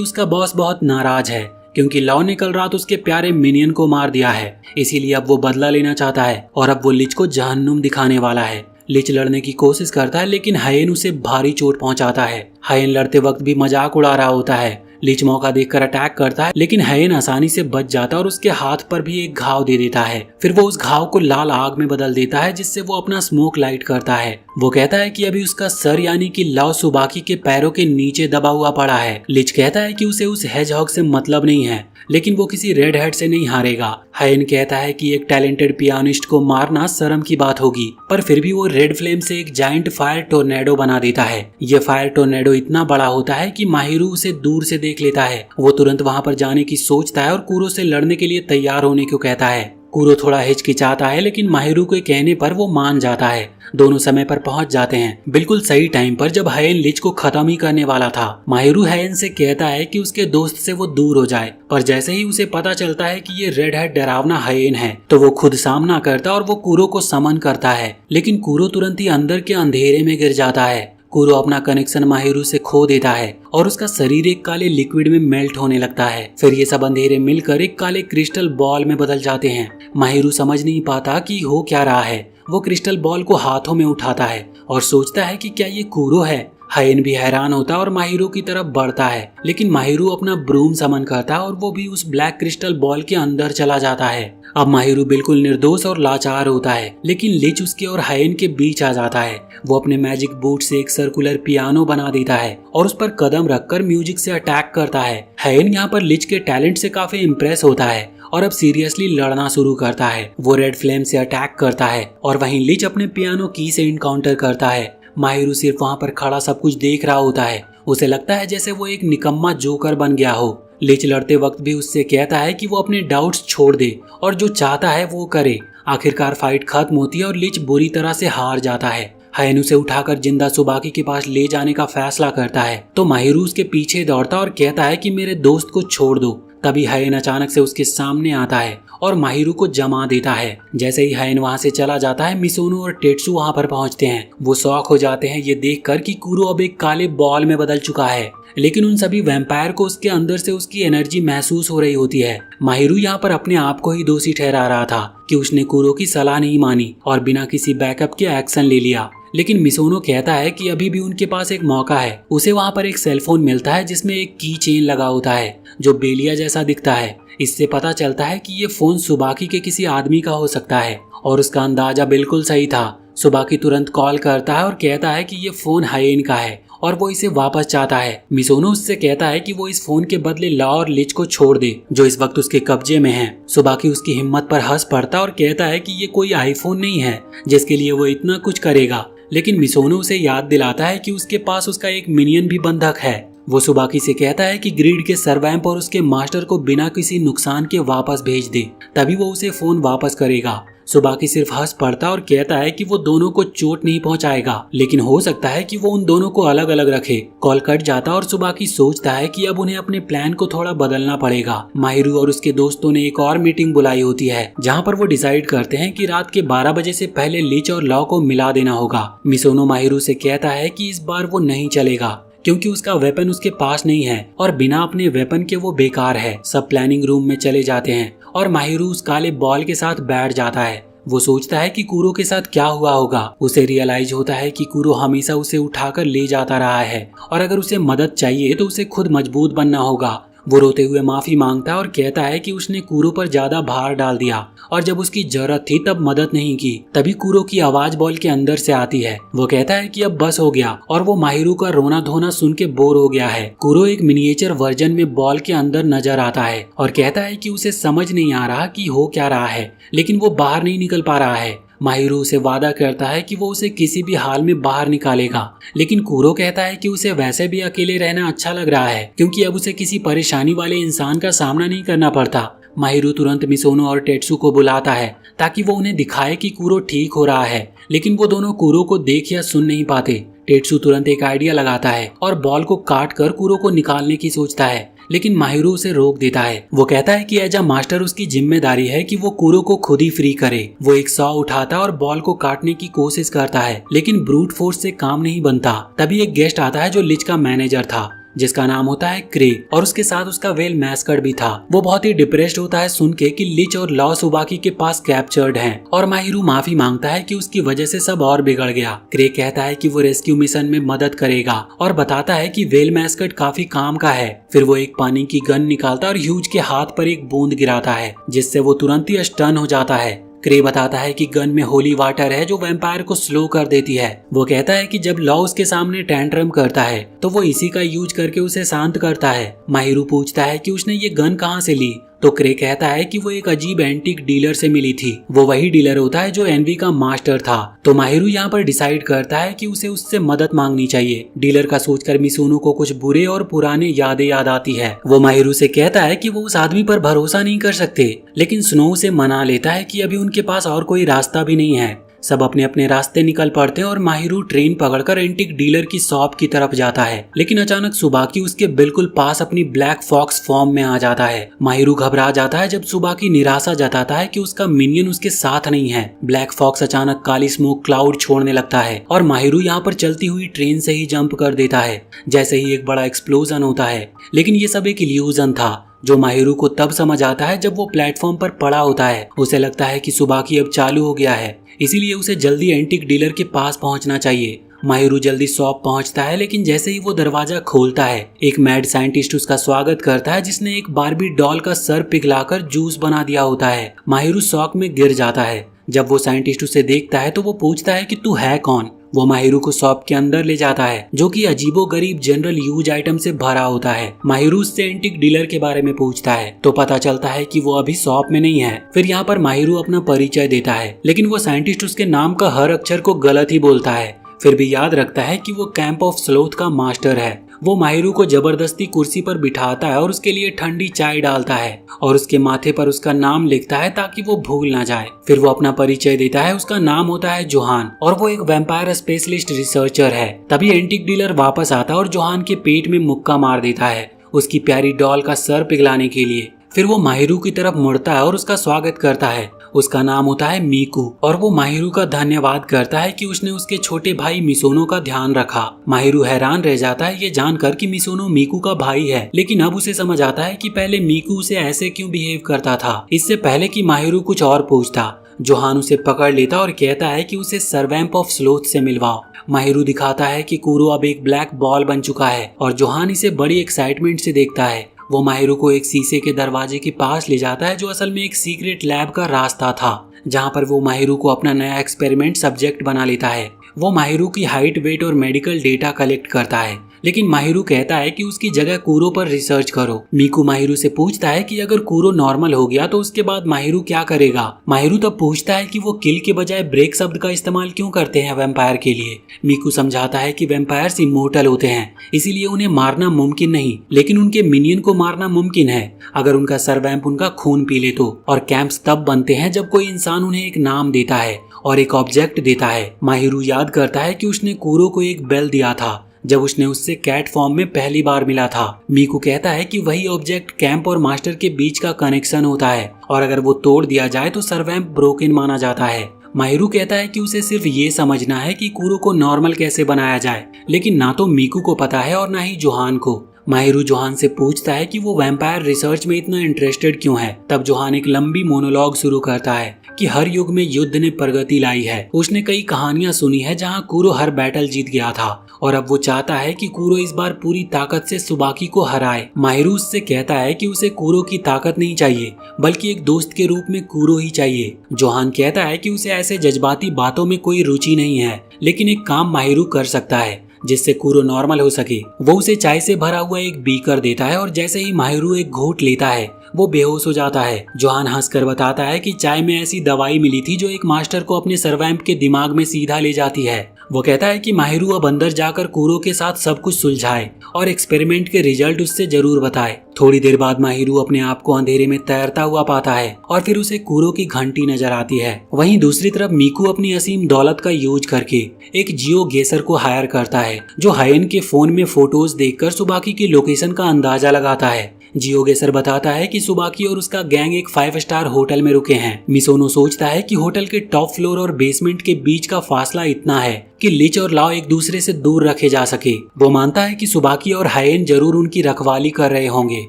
उसका बॉस बहुत नाराज है क्योंकि लॉ ने कल रात उसके प्यारे मिनियन को मार दिया है, इसीलिए अब वो बदला लेना चाहता है और अब वो लिच को जहन्नुम दिखाने वाला है। लिच लड़ने की कोशिश करता है, लेकिन हायेन उसे भारी चोट पहुंचाता है। हायेन लड़ते वक्त भी मजाक उड़ा रहा होता है। लिच मौका देखकर अटैक करता है, लेकिन हायेन आसानी से बच जाता है और उसके हाथ पर भी एक घाव दे देता है। फिर वो उस घाव को लाल आग में बदल देता है, जिससे वो अपना स्मोक लाइट करता है। वो कहता है कि अभी उसका सर यानी कि लाओ सुबाकी के पैरों के नीचे दबा हुआ पड़ा है। लिच कहता है कि उसे उस हेजहॉग से मतलब नहीं है, लेकिन वो किसी रेड हेड से नहीं हारेगा। हायेन कहता है कि एक टैलेंटेड पियानिस्ट को मारना शर्म की बात होगी, पर फिर भी वो रेड फ्लेम से एक जायंट फायर टोर्नेडो बना देता है। ये फायर टोर्नेडो इतना बड़ा होता है कि माहिरू उसे दूर से देख लेता है। वो तुरंत वहां पर जाने की सोचता है और कूरो से लड़ने के लिए तैयार होने को कहता है। कूरो थोड़ा हिचकिचाता है, लेकिन माहिरू के कहने पर वो मान जाता है। दोनों समय पर पहुंच जाते हैं, बिल्कुल सही टाइम पर, जब हायेन लिच को खत्म ही करने वाला था। माहिरू हायेन से कहता है कि उसके दोस्त से वो दूर हो जाए, पर जैसे ही उसे पता चलता है कि ये रेड हेड डरावना हायेन है, तो वो खुद सामना करता और वो कूरो को समन करता है, लेकिन कूरो तुरंत ही अंदर के अंधेरे में गिर जाता है। कूरो अपना कनेक्शन माहिरू से खो देता है और उसका शरीर एक काले लिक्विड में मेल्ट होने लगता है। फिर ये सब अंधेरे मिलकर एक काले क्रिस्टल बॉल में बदल जाते हैं। माहिरू समझ नहीं पाता कि हो क्या रहा है। वो क्रिस्टल बॉल को हाथों में उठाता है और सोचता है कि क्या ये कूरो है। हायेन भी हैरान होता है और माहिरू की तरफ बढ़ता है, लेकिन माहिरू अपना ब्रूम समन करता है और वो भी उस ब्लैक क्रिस्टल बॉल के अंदर चला जाता है। अब माहिरू बिल्कुल निर्दोष और लाचार होता है, लेकिन लिच उसके और हायेन के बीच आ जाता है। वो अपने मैजिक बूट से एक सर्कुलर पियानो बना देता है और उस पर कदम रखकर म्यूजिक से अटैक करता है। हायेन यहाँ पर लिच के टैलेंट से काफी इम्प्रेस होता है और अब सीरियसली लड़ना शुरू करता है। वो रेड फ्लेम से अटैक करता है और वहीं लिच अपने पियानो की से इनकाउंटर करता है। माहिरू सिर्फ वहां पर खड़ा सब कुछ देख रहा होता है। उसे लगता है जैसे वो एक निकम्मा जोकर बन गया हो। लिच लड़ते वक्त भी उससे कहता है कि वो अपने डाउट्स छोड़ दे और जो चाहता है वो करे। आखिरकार फाइट खत्म होती है और लिच बुरी तरह से हार जाता है। हायेन उसे उठाकर जिंदा सुबाकी के पास ले जाने का फैसला करता है, तो माहिरू उसके पीछे दौड़ता और कहता है कि मेरे दोस्त को छोड़ दो। तभी हायेन अचानक से उसके सामने आता है और माहिरू को जमा देता है। जैसे ही हायेन वहां से चला जाता है, मिसोनो और टेट्सु वहां पर पहुंचते हैं। वो शॉक हो जाते हैं ये देखकर कि कूरो अब एक काले बॉल में बदल चुका है, लेकिन उन सभी वैम्पायर को उसके अंदर से उसकी एनर्जी महसूस हो रही होती है। माहिरू यहाँ पर अपने आप को ही दोषी ठहरा रहा था कि उसने कूरो की सलाह नहीं मानी और बिना किसी बैकअप के एक्शन ले लिया, लेकिन मिसोनो कहता है कि अभी भी उनके पास एक मौका है। उसे वहाँ पर एक सेलफोन मिलता है जिसमें एक की चेन लगा होता है जो बेलिया जैसा दिखता है। इससे पता चलता है कि ये फोन सुबाकी के किसी आदमी का हो सकता है और उसका अंदाजा बिल्कुल सही था। सुबाकी तुरंत कॉल करता है और कहता है कि ये फोन हायेन का है और वो इसे वापस चाहता है। मिसोनो उससे कहता है कि वो इस फोन के बदले लॉ और लिच को छोड़ दे जो इस वक्त उसके कब्जे में है। सुबाकी उसकी हिम्मत पर हंस पड़ता और कहता है कि ये कोई आईफोन नहीं है जिसके लिए वो इतना कुछ करेगा, लेकिन मिसोनो उसे याद दिलाता है कि उसके पास उसका एक मिनियन भी बंधक है। वो सुबाकी से कहता है कि ग्रीड के सर्वैम्प और उसके मास्टर को बिना किसी नुकसान के वापस भेज दे, तभी वो उसे फोन वापस करेगा। सुबाकी सिर्फ हंस पड़ता और कहता है कि वो दोनों को चोट नहीं पहुंचाएगा, लेकिन हो सकता है कि वो उन दोनों को अलग अलग रखे। कॉल कट जाता और सुबाकी सोचता है कि अब उन्हें अपने प्लान को थोड़ा बदलना पड़ेगा। माहिरू और उसके दोस्तों ने एक और मीटिंग बुलाई होती है, जहाँ पर वो डिसाइड करते हैं कि रात के 12 बजे से पहले लिच और लॉ को मिला देना होगा। मिसोनो माहिरू से कहता है कि इस बार वो नहीं चलेगा क्योंकि उसका वेपन उसके पास नहीं है और बिना अपने वेपन के वो बेकार है। सब प्लानिंग रूम में चले जाते हैं और माहिरू उस काले बॉल के साथ बैठ जाता है। वो सोचता है कि कुरो के साथ क्या हुआ होगा। उसे रियलाइज होता है कि कुरो हमेशा उसे उठाकर ले जाता रहा है और अगर उसे मदद चाहिए तो उसे खुद मजबूत बनना होगा। वो रोते हुए माफी मांगता है और कहता है कि उसने कुरो पर ज्यादा भार डाल दिया और जब उसकी जरूरत थी तब मदद नहीं की। तभी कुरो की आवाज बॉल के अंदर से आती है। वो कहता है कि अब बस हो गया और वो माहिरू का रोना धोना सुन के बोर हो गया है। कुरो एक मिनिएचर वर्जन में बॉल के अंदर नजर आता है और कहता है कि उसे समझ नहीं आ रहा कि हो क्या रहा है, लेकिन वो बाहर नहीं निकल पा रहा है। माहिरू उसे वादा करता है कि वो उसे किसी भी हाल में बाहर निकालेगा, लेकिन कुरो कहता है कि उसे वैसे भी अकेले रहना अच्छा लग रहा है क्योंकि अब उसे किसी परेशानी वाले इंसान का सामना नहीं करना पड़ता। माहिरू तुरंत मिसोनो और टेट्सू को बुलाता है ताकि वो उन्हें दिखाए कि कुरो ठीक हो रहा है, लेकिन वो दोनों कुरो को देख या सुन नहीं पाते। टेट्सू तुरंत एक आइडिया लगाता है और बॉल को काट कर कुरो को निकालने की सोचता है, लेकिन माहिरू उसे रोक देता है। वो कहता है कि एज अ मास्टर उसकी जिम्मेदारी है कि वो कुरो को खुद ही फ्री करे। वो एक सॉ उठाता और बॉल को काटने की कोशिश करता है, लेकिन ब्रूट फोर्स से काम नहीं बनता। तभी एक गेस्ट आता है जो लिच का मैनेजर था, जिसका नाम होता है क्रे, और उसके साथ उसका वेल मैस्कट भी था। वो बहुत ही डिप्रेस्ड होता है सुन के कि लिच और लॉ सुबाकी के पास कैप्चर्ड हैं और माहिरू माफी मांगता है कि उसकी वजह से सब और बिगड़ गया। क्रे कहता है कि वो रेस्क्यू मिशन में मदद करेगा और बताता है कि वेल मैस्कट काफी काम का है। फिर वो एक पानी की गन निकालता और ह्यूज के हाथ पर एक बूंद गिराता है, जिससे वो तुरंत ही स्टन हो जाता है। क्रे बताता है कि गन में होली वाटर है जो वैम्पायर को स्लो कर देती है। वो कहता है कि जब लॉ उसके सामने टैंट्रम करता है तो वो इसी का यूज करके उसे शांत करता है। माहिरू पूछता है कि उसने ये गन कहाँ से ली, तो क्रे कहता है कि वो एक अजीब एंटीक डीलर से मिली थी। वो वही डीलर होता है जो एनवी का मास्टर था। तो माहिरू यहाँ पर डिसाइड करता है कि उसे उससे मदद मांगनी चाहिए। डीलर का सोचकर मिसोनो को कुछ बुरे और पुराने यादें याद आती है। वो माहिरू से कहता है कि वो उस आदमी पर भरोसा नहीं कर सकते, लेकिन स्नो उसे मना लेता है कि अभी उनके पास और कोई रास्ता भी नहीं है। सब अपने अपने रास्ते निकल पड़ते हैं और माहिरू ट्रेन पकड़कर एंटीक डीलर की शॉप की तरफ जाता है, लेकिन अचानक सुबाकी उसके बिल्कुल पास अपनी ब्लैक फॉक्स फॉर्म में आ जाता है। माहिरू घबरा जाता है जब सुबाकी निराशा जताता है कि उसका मिनियन उसके साथ नहीं है। ब्लैक फॉक्स अचानक काली स्मोक क्लाउड छोड़ने लगता है और माहिरू यहाँ पर चलती हुई ट्रेन से ही जंप कर देता है। जैसे ही एक बड़ा एक्सप्लोजन होता है, लेकिन ये सब एक इल्यूजन था जो माहिरू को तब समझ आता है जब वो प्लेटफॉर्म पर पड़ा होता है। उसे लगता है कि सुबाकी अब चालू हो गया है, इसीलिए उसे जल्दी एंटीक डीलर के पास पहुंचना चाहिए। माहिरू जल्दी शॉप पहुंचता है, लेकिन जैसे ही वो दरवाजा खोलता है एक मैड साइंटिस्ट उसका स्वागत करता है जिसने एक बारबी डॉल का सर पिघलाकर जूस बना दिया होता है। माहिरू शॉक में गिर जाता है। जब वो साइंटिस्ट उसे देखता है तो वो पूछता है कि तू है कौन। वो माहिरू को शॉप के अंदर ले जाता है जो कि अजीबो गरीब जनरल यूज आइटम से भरा होता है। माहिरू उससे एंटीक डीलर के बारे में पूछता है तो पता चलता है कि वो अभी शॉप में नहीं है। फिर यहाँ पर माहिरू अपना परिचय देता है, लेकिन वो साइंटिस्ट उसके नाम का हर अक्षर को गलत ही बोलता है। फिर भी याद रखता है कि वो कैंप ऑफ स्लोथ का मास्टर है। वो माहिरू को जबरदस्ती कुर्सी पर बिठाता है और उसके लिए ठंडी चाय डालता है और उसके माथे पर उसका नाम लिखता है ताकि वो भूल ना जाए। फिर वो अपना परिचय देता है। उसका नाम होता है जोहान और वो एक वैम्पायर स्पेशलिस्ट रिसर्चर है। तभी एंटीक डीलर वापस आता है और जोहान के पेट में मुक्का मार देता है उसकी प्यारी डॉल का सर पिघलाने के लिए। फिर वो माहिरू की तरफ मुड़ता है और उसका स्वागत करता है। उसका नाम होता है मीकू और वो माहिरू का धन्यवाद करता है कि उसने उसके छोटे भाई मिसोनो का ध्यान रखा। माहिरू हैरान रह जाता है ये जानकर कि मिसोनो मीकू का भाई है, लेकिन अब उसे समझ आता है कि पहले मीकू उसे ऐसे क्यों बिहेव करता था, इससे पहले कि माहिरू कुछ और पूछता। जोहान उसे पकड़ लेता और कहता है कि उसे सर्वैम्प ऑफ स्लोथ से मिलवाओ। माहिरू दिखाता है कि कुरो अब एक ब्लैक बॉल बन चुका है और जोहान इसे बड़ी एक्साइटमेंट से देखता है। वो माहिरू को एक शीशे के दरवाजे के पास ले जाता है जो असल में एक सीक्रेट लैब का रास्ता था, जहाँ पर वो माहिरू को अपना नया एक्सपेरिमेंट सब्जेक्ट बना लेता है। वो माहिरू की हाइट, वेट और मेडिकल डेटा कलेक्ट करता है, लेकिन माहिरू कहता है कि उसकी जगह कूरो पर रिसर्च करो। मीकू माहिरू से पूछता है कि अगर कूरो नॉर्मल हो गया तो उसके बाद माहिरू क्या करेगा। माहिरू तब पूछता है कि वो किल के बजाय ब्रेक शब्द का इस्तेमाल क्यों करते हैं वैम्पायर के लिए। मीकू समझाता है कि वैम्पायर्स इमोर्टल होते हैं, इसीलिए उन्हें मारना मुमकिन नहीं, लेकिन उनके मिनियन को मारना मुमकिन है अगर उनका सर्वैम्प उनका खून पी ले तो। और कैंप्स तब बनते हैं जब कोई इंसान उन्हें एक नाम देता है और एक ऑब्जेक्ट देता है। माहिरू याद करता है कि उसने कूरो को एक बेल दिया था जब उसने उससे कैट फॉर्म में पहली बार मिला था। मीकू कहता है कि वही ऑब्जेक्ट कैंप और मास्टर के बीच का कनेक्शन होता है और अगर वो तोड़ दिया जाए तो सर्वैम्प ब्रोकन माना जाता है। माहिरू कहता है कि उसे सिर्फ ये समझना है कि कूरो को नॉर्मल कैसे बनाया जाए, लेकिन ना तो मीकू को पता है और ना ही जोहान को। माहिरू जोहान से पूछता है कि वो वैम्पायर रिसर्च में इतना इंटरेस्टेड क्यों है। तब जोहान एक लंबी मोनोलॉग शुरू करता है कि हर युग में युद्ध ने प्रगति लाई है। उसने कई कहानियां सुनी है जहां कूरो हर बैटल जीत गया था और अब वो चाहता है कि कूरो इस बार पूरी ताकत से सुबाकी को हराए। माहिरू उससे कहता है कि उसे कूरो की ताकत नहीं चाहिए, बल्कि एक दोस्त के रूप में कूरो ही चाहिए। जोहान कहता है कि उसे ऐसे जज्बाती बातों में कोई रुचि नहीं है, लेकिन एक काम माहिरू कर सकता है जिससे कूरो नॉर्मल हो सके। वो उसे चाय से भरा हुआ एक बीकर देता है और जैसे ही माहिरू एक घूंट लेता है वो बेहोश हो जाता है। जोहान हंसकर बताता है कि चाय में ऐसी दवाई मिली थी जो एक मास्टर को अपने सर्वैम्प के दिमाग में सीधा ले जाती है। वो कहता है कि माहिरू अब अंदर जाकर कूरो के साथ सब कुछ सुलझाए और एक्सपेरिमेंट के रिजल्ट उससे जरूर बताए। थोड़ी देर बाद माहिरू अपने आप को अंधेरे में तैरता हुआ पाता है और फिर उसे कूरो की घंटी नजर आती है। वहीं दूसरी तरफ मीकू अपनी असीम दौलत का यूज करके एक जियो गेसर को हायर करता है जो हायन के फोन में फोटोज देखकर सुबाकी की लोकेशन का अंदाजा लगाता है। जियो गेसर बताता है कि सुबाकी और उसका गैंग एक 5 स्टार होटल में रुके हैं। मिसोनो सोचता है कि होटल के टॉप फ्लोर और बेसमेंट के बीच का फासला इतना है कि लिच और लाओ एक दूसरे से दूर रखे जा सके। वो मानता है कि सुबाकी और हायेन जरूर उनकी रखवाली कर रहे होंगे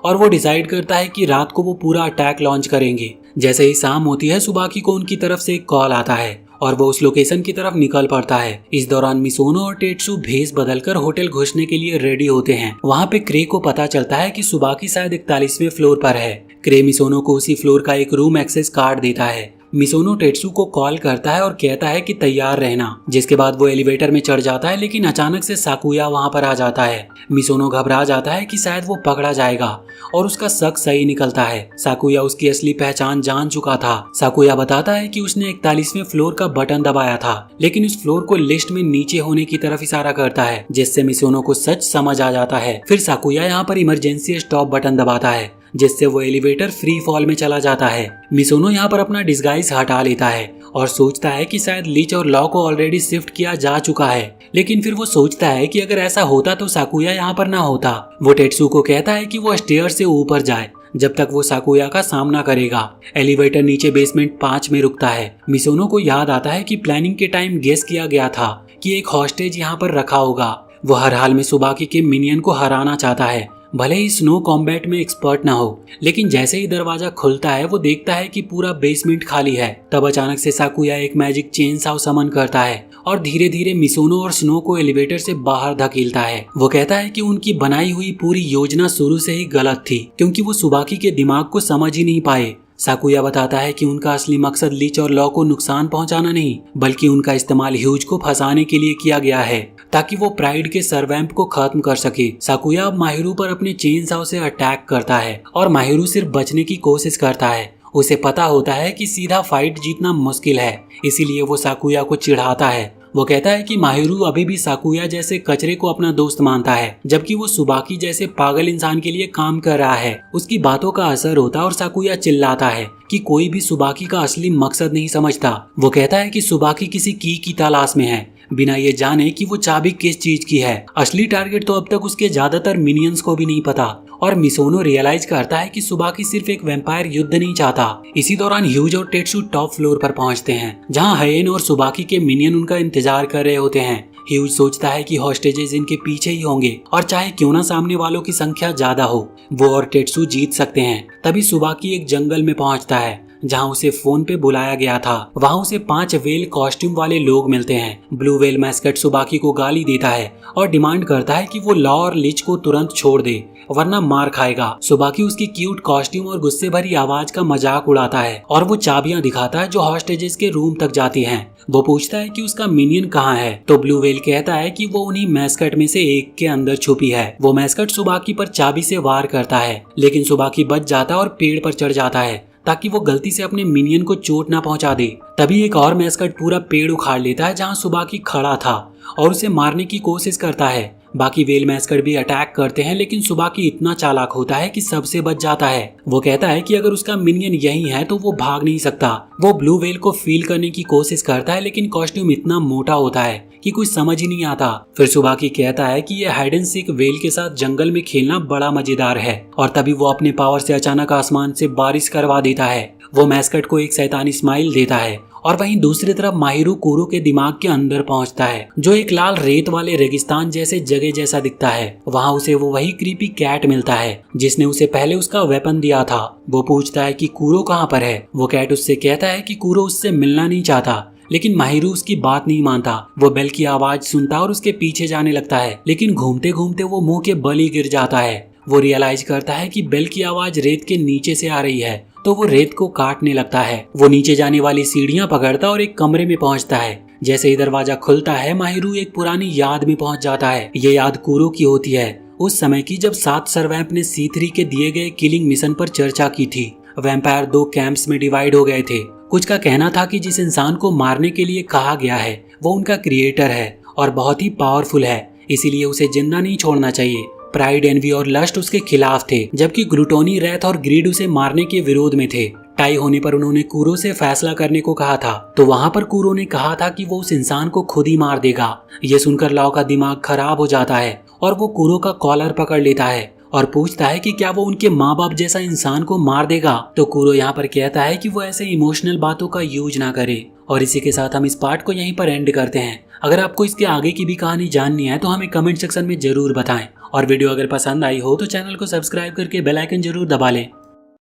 और वो डिसाइड करता है कि रात को वो पूरा अटैक लॉन्च करेंगे। जैसे ही शाम होती है सुबाकी को उनकी तरफ से एक कॉल आता है और वो उस लोकेशन की तरफ निकल पड़ता है। इस दौरान मिसोनो और टेट्सु भेस बदलकर होटल घुसने के लिए रेडी होते हैं। वहाँ पे क्रे को पता चलता है कि सुबाकी शायद 41वें फ्लोर पर है। क्रे मिसोनो को उसी फ्लोर का एक रूम एक्सेस कार्ड देता है। मिसोनो टेट्सु को कॉल करता है और कहता है कि तैयार रहना, जिसके बाद वो एलिवेटर में चढ़ जाता है, लेकिन अचानक से साकुया वहाँ पर आ जाता है। मिसोनो घबरा जाता है कि शायद वो पकड़ा जाएगा और उसका शक सही निकलता है। साकुया उसकी असली पहचान जान चुका था। साकुया बताता है कि उसने 41वें फ्लोर का बटन दबाया था, लेकिन उस फ्लोर को लिस्ट में नीचे होने की तरफ इशारा करता है, जिससे मिसोनो को सच समझ आ जाता है। फिर साकुया यहाँ पर इमरजेंसी स्टॉप बटन दबाता है, जिससे वो एलिवेटर फ्री फॉल में चला जाता है। मिसोनो यहाँ पर अपना डिस्गाइज हटा लेता है और सोचता है कि शायद लीच और लॉ को ऑलरेडी शिफ्ट किया जा चुका है, लेकिन फिर वो सोचता है कि अगर ऐसा होता तो साकुया यहाँ पर ना होता। वो टेट्सु को कहता है कि वो स्टेयर से ऊपर जाए जब तक वो साकुया का सामना करेगा। एलिवेटर नीचे बेसमेंट 5 में रुकता है। मिसोनो को याद आता है कि प्लानिंग के टाइम गेस किया गया था कि एक हॉस्टेज यहाँ पर रखा होगा। वो हर हाल में सुबाकी के मिनियन को हराना चाहता है, भले ही स्नो कॉम्बैट में एक्सपर्ट ना हो। लेकिन जैसे ही दरवाजा खुलता है वो देखता है कि पूरा बेसमेंट खाली है। तब अचानक से साकुया एक मैजिक चेन साव समन करता है और धीरे धीरे मिसोनो और स्नो को एलिवेटर से बाहर धकेलता है। वो कहता है कि उनकी बनाई हुई पूरी योजना शुरू से ही गलत थी, क्योंकि वो सुबाकी के दिमाग को समझ ही नहीं पाए। साकुया बताता है कि उनका असली मकसद लीच और लॉ को नुकसान पहुंचाना नहीं, बल्कि उनका इस्तेमाल ह्यूज को फंसाने के लिए किया गया है, ताकि वो प्राइड के सर्वैम्प को खत्म कर सके। साकुया अब माहिरू पर अपने चेन साव से अटैक करता है और माहिरू सिर्फ बचने की कोशिश करता है। उसे पता होता है कि सीधा फाइट जीतना मुश्किल है, इसीलिए वो साकुया को चिढ़ाता है। वो कहता है कि माहिरू अभी भी साकुया जैसे कचरे को अपना दोस्त मानता है, जबकि वो सुबाकी जैसे पागल इंसान के लिए काम कर रहा है। उसकी बातों का असर होता है और साकुया चिल्लाता है कि कोई भी सुबाकी का असली मकसद नहीं समझता। वो कहता है कि सुबाकी किसी की तलाश में है, बिना ये जाने कि वो चाबी किस चीज की है। असली टारगेट तो अब तक उसके ज्यादातर मिनियंस को भी नहीं पता। और मिसोनो रियलाइज करता है कि सुबाकी सिर्फ एक वैम्पायर युद्ध नहीं चाहता। इसी दौरान ह्यूज और टेट्सु टॉप फ्लोर पर पहुंचते हैं, जहां हायेन और सुबाकी के मिनियन उनका इंतजार कर रहे होते हैं। ह्यूज सोचता है कि हॉस्टेजेस इनके पीछे ही होंगे और चाहे क्यों ना सामने वालों की संख्या ज्यादा हो, वो और टेट्सु जीत सकते हैं। तभी सुबाकी एक जंगल में पहुंचता है जहाँ उसे फोन पे बुलाया गया था। वहाँ उसे 5 वेल कॉस्ट्यूम वाले लोग मिलते हैं। ब्लू वेल मैस्कट सुबाकी को गाली देता है और डिमांड करता है कि वो लॉ और लिच को तुरंत छोड़ दे वरना मार खाएगा। सुबाकी उसकी क्यूट कॉस्ट्यूम और गुस्से भरी आवाज का मजाक उड़ाता है और वो चाबियां दिखाता है जो हॉस्टेजेस के रूम तक जाती हैं। वो पूछता है कि उसका मिनियन कहाँ है, तो ब्लू वेल कहता है कि वो उन्हीं मैस्कट में से एक के अंदर छुपी है। वो मैस्कट सुबाकी पर चाबी से वार करता है, लेकिन सुबाकी बच जाता है और पेड़ पर चढ़ जाता है ताकि वो गलती से अपने मिनियन को चोट ना पहुंचा दे। तभी एक और मैस्कट पूरा पेड़ उखाड़ लेता है जहाँ सुबाकी खड़ा था और उसे मारने की कोशिश करता है। बाकी वेल मैस्कट भी अटैक करते हैं, लेकिन सुबाकी इतना चालाक होता है कि सबसे बच जाता है। वो कहता है कि अगर उसका मिनियन यही है तो वो भाग नहीं सकता। वो ब्लू वेल को फील करने की कोशिश करता है, लेकिन कॉस्ट्यूम इतना मोटा होता है कि कुछ समझ ही नहीं आता। फिर सुबाकी कहता है कि ये हाइड एंड सीक वेल के साथ जंगल में खेलना बड़ा मजेदार है, और तभी वो अपने पावर से अचानक आसमान से बारिश करवा देता है। वो मैस्कट को एक शैतानी स्माइल देता है और वहीं दूसरी तरफ माहिरू कूरो के दिमाग के अंदर पहुंचता है, जो एक लाल रेत वाले रेगिस्तान जैसे जगह जैसा दिखता है। वहां उसे वो वही क्रीपी कैट मिलता है जिसने उसे पहले उसका वेपन दिया था। वो पूछता है कि कूरो कहाँ पर है। वो कैट उससे कहता है कि कूरो उससे मिलना नहीं चाहता, लेकिन माहिरू उसकी बात नहीं मानता। वो बेल की आवाज सुनता और उसके पीछे जाने लगता है, लेकिन घूमते घूमते वो मुंह के बल ही गिर जाता है। वो रियलाइज करता है कि बेल की आवाज रेत के नीचे से आ रही है, तो वो रेत को काटने लगता है। वो नीचे जाने वाली सीढ़ियां पकड़ता और एक कमरे में पहुंचता है। जैसे ही दरवाजा खुलता है, माहिरू एक पुरानी याद में पहुंच जाता है। ये याद कूरो की होती है, उस समय की जब 7 सर्वैम्प ने C3 के दिए गए किलिंग मिशन पर चर्चा की थी। वैम्पायर 2 कैंप्स में डिवाइड हो गए थे। कुछ का कहना था कि जिस इंसान को मारने के लिए कहा गया है वो उनका क्रिएटर है और बहुत ही पावरफुल है, इसीलिए उसे जिंदा नहीं छोड़ना चाहिए। प्राइड, एनवी और लस्ट उसके खिलाफ थे, जबकि ग्लूटोनी, रैथ और ग्रीड उसे मारने के विरोध में थे। टाई होने पर उन्होंने कूरो से फैसला करने को कहा था, तो वहाँ पर कूरो ने कहा था कि वो उस इंसान को खुद ही मार देगा। ये सुनकर लाओ का दिमाग खराब हो जाता है और वो कूरो का कॉलर पकड़ लेता है और पूछता है कि क्या वो उनके माँ बाप जैसा इंसान को मार देगा। तो कूरो यहाँ पर कहता है कि वो ऐसे इमोशनल बातों का यूज ना करे। और इसी के साथ हम इस पार्ट को यहीं पर एंड करते हैं। अगर आपको इसके आगे की भी कहानी जाननी है तो हमें कमेंट सेक्शन में जरूर बताएं, और वीडियो अगर पसंद आई हो तो चैनल को सब्सक्राइब करके बेल आइकन जरूर दबा लें।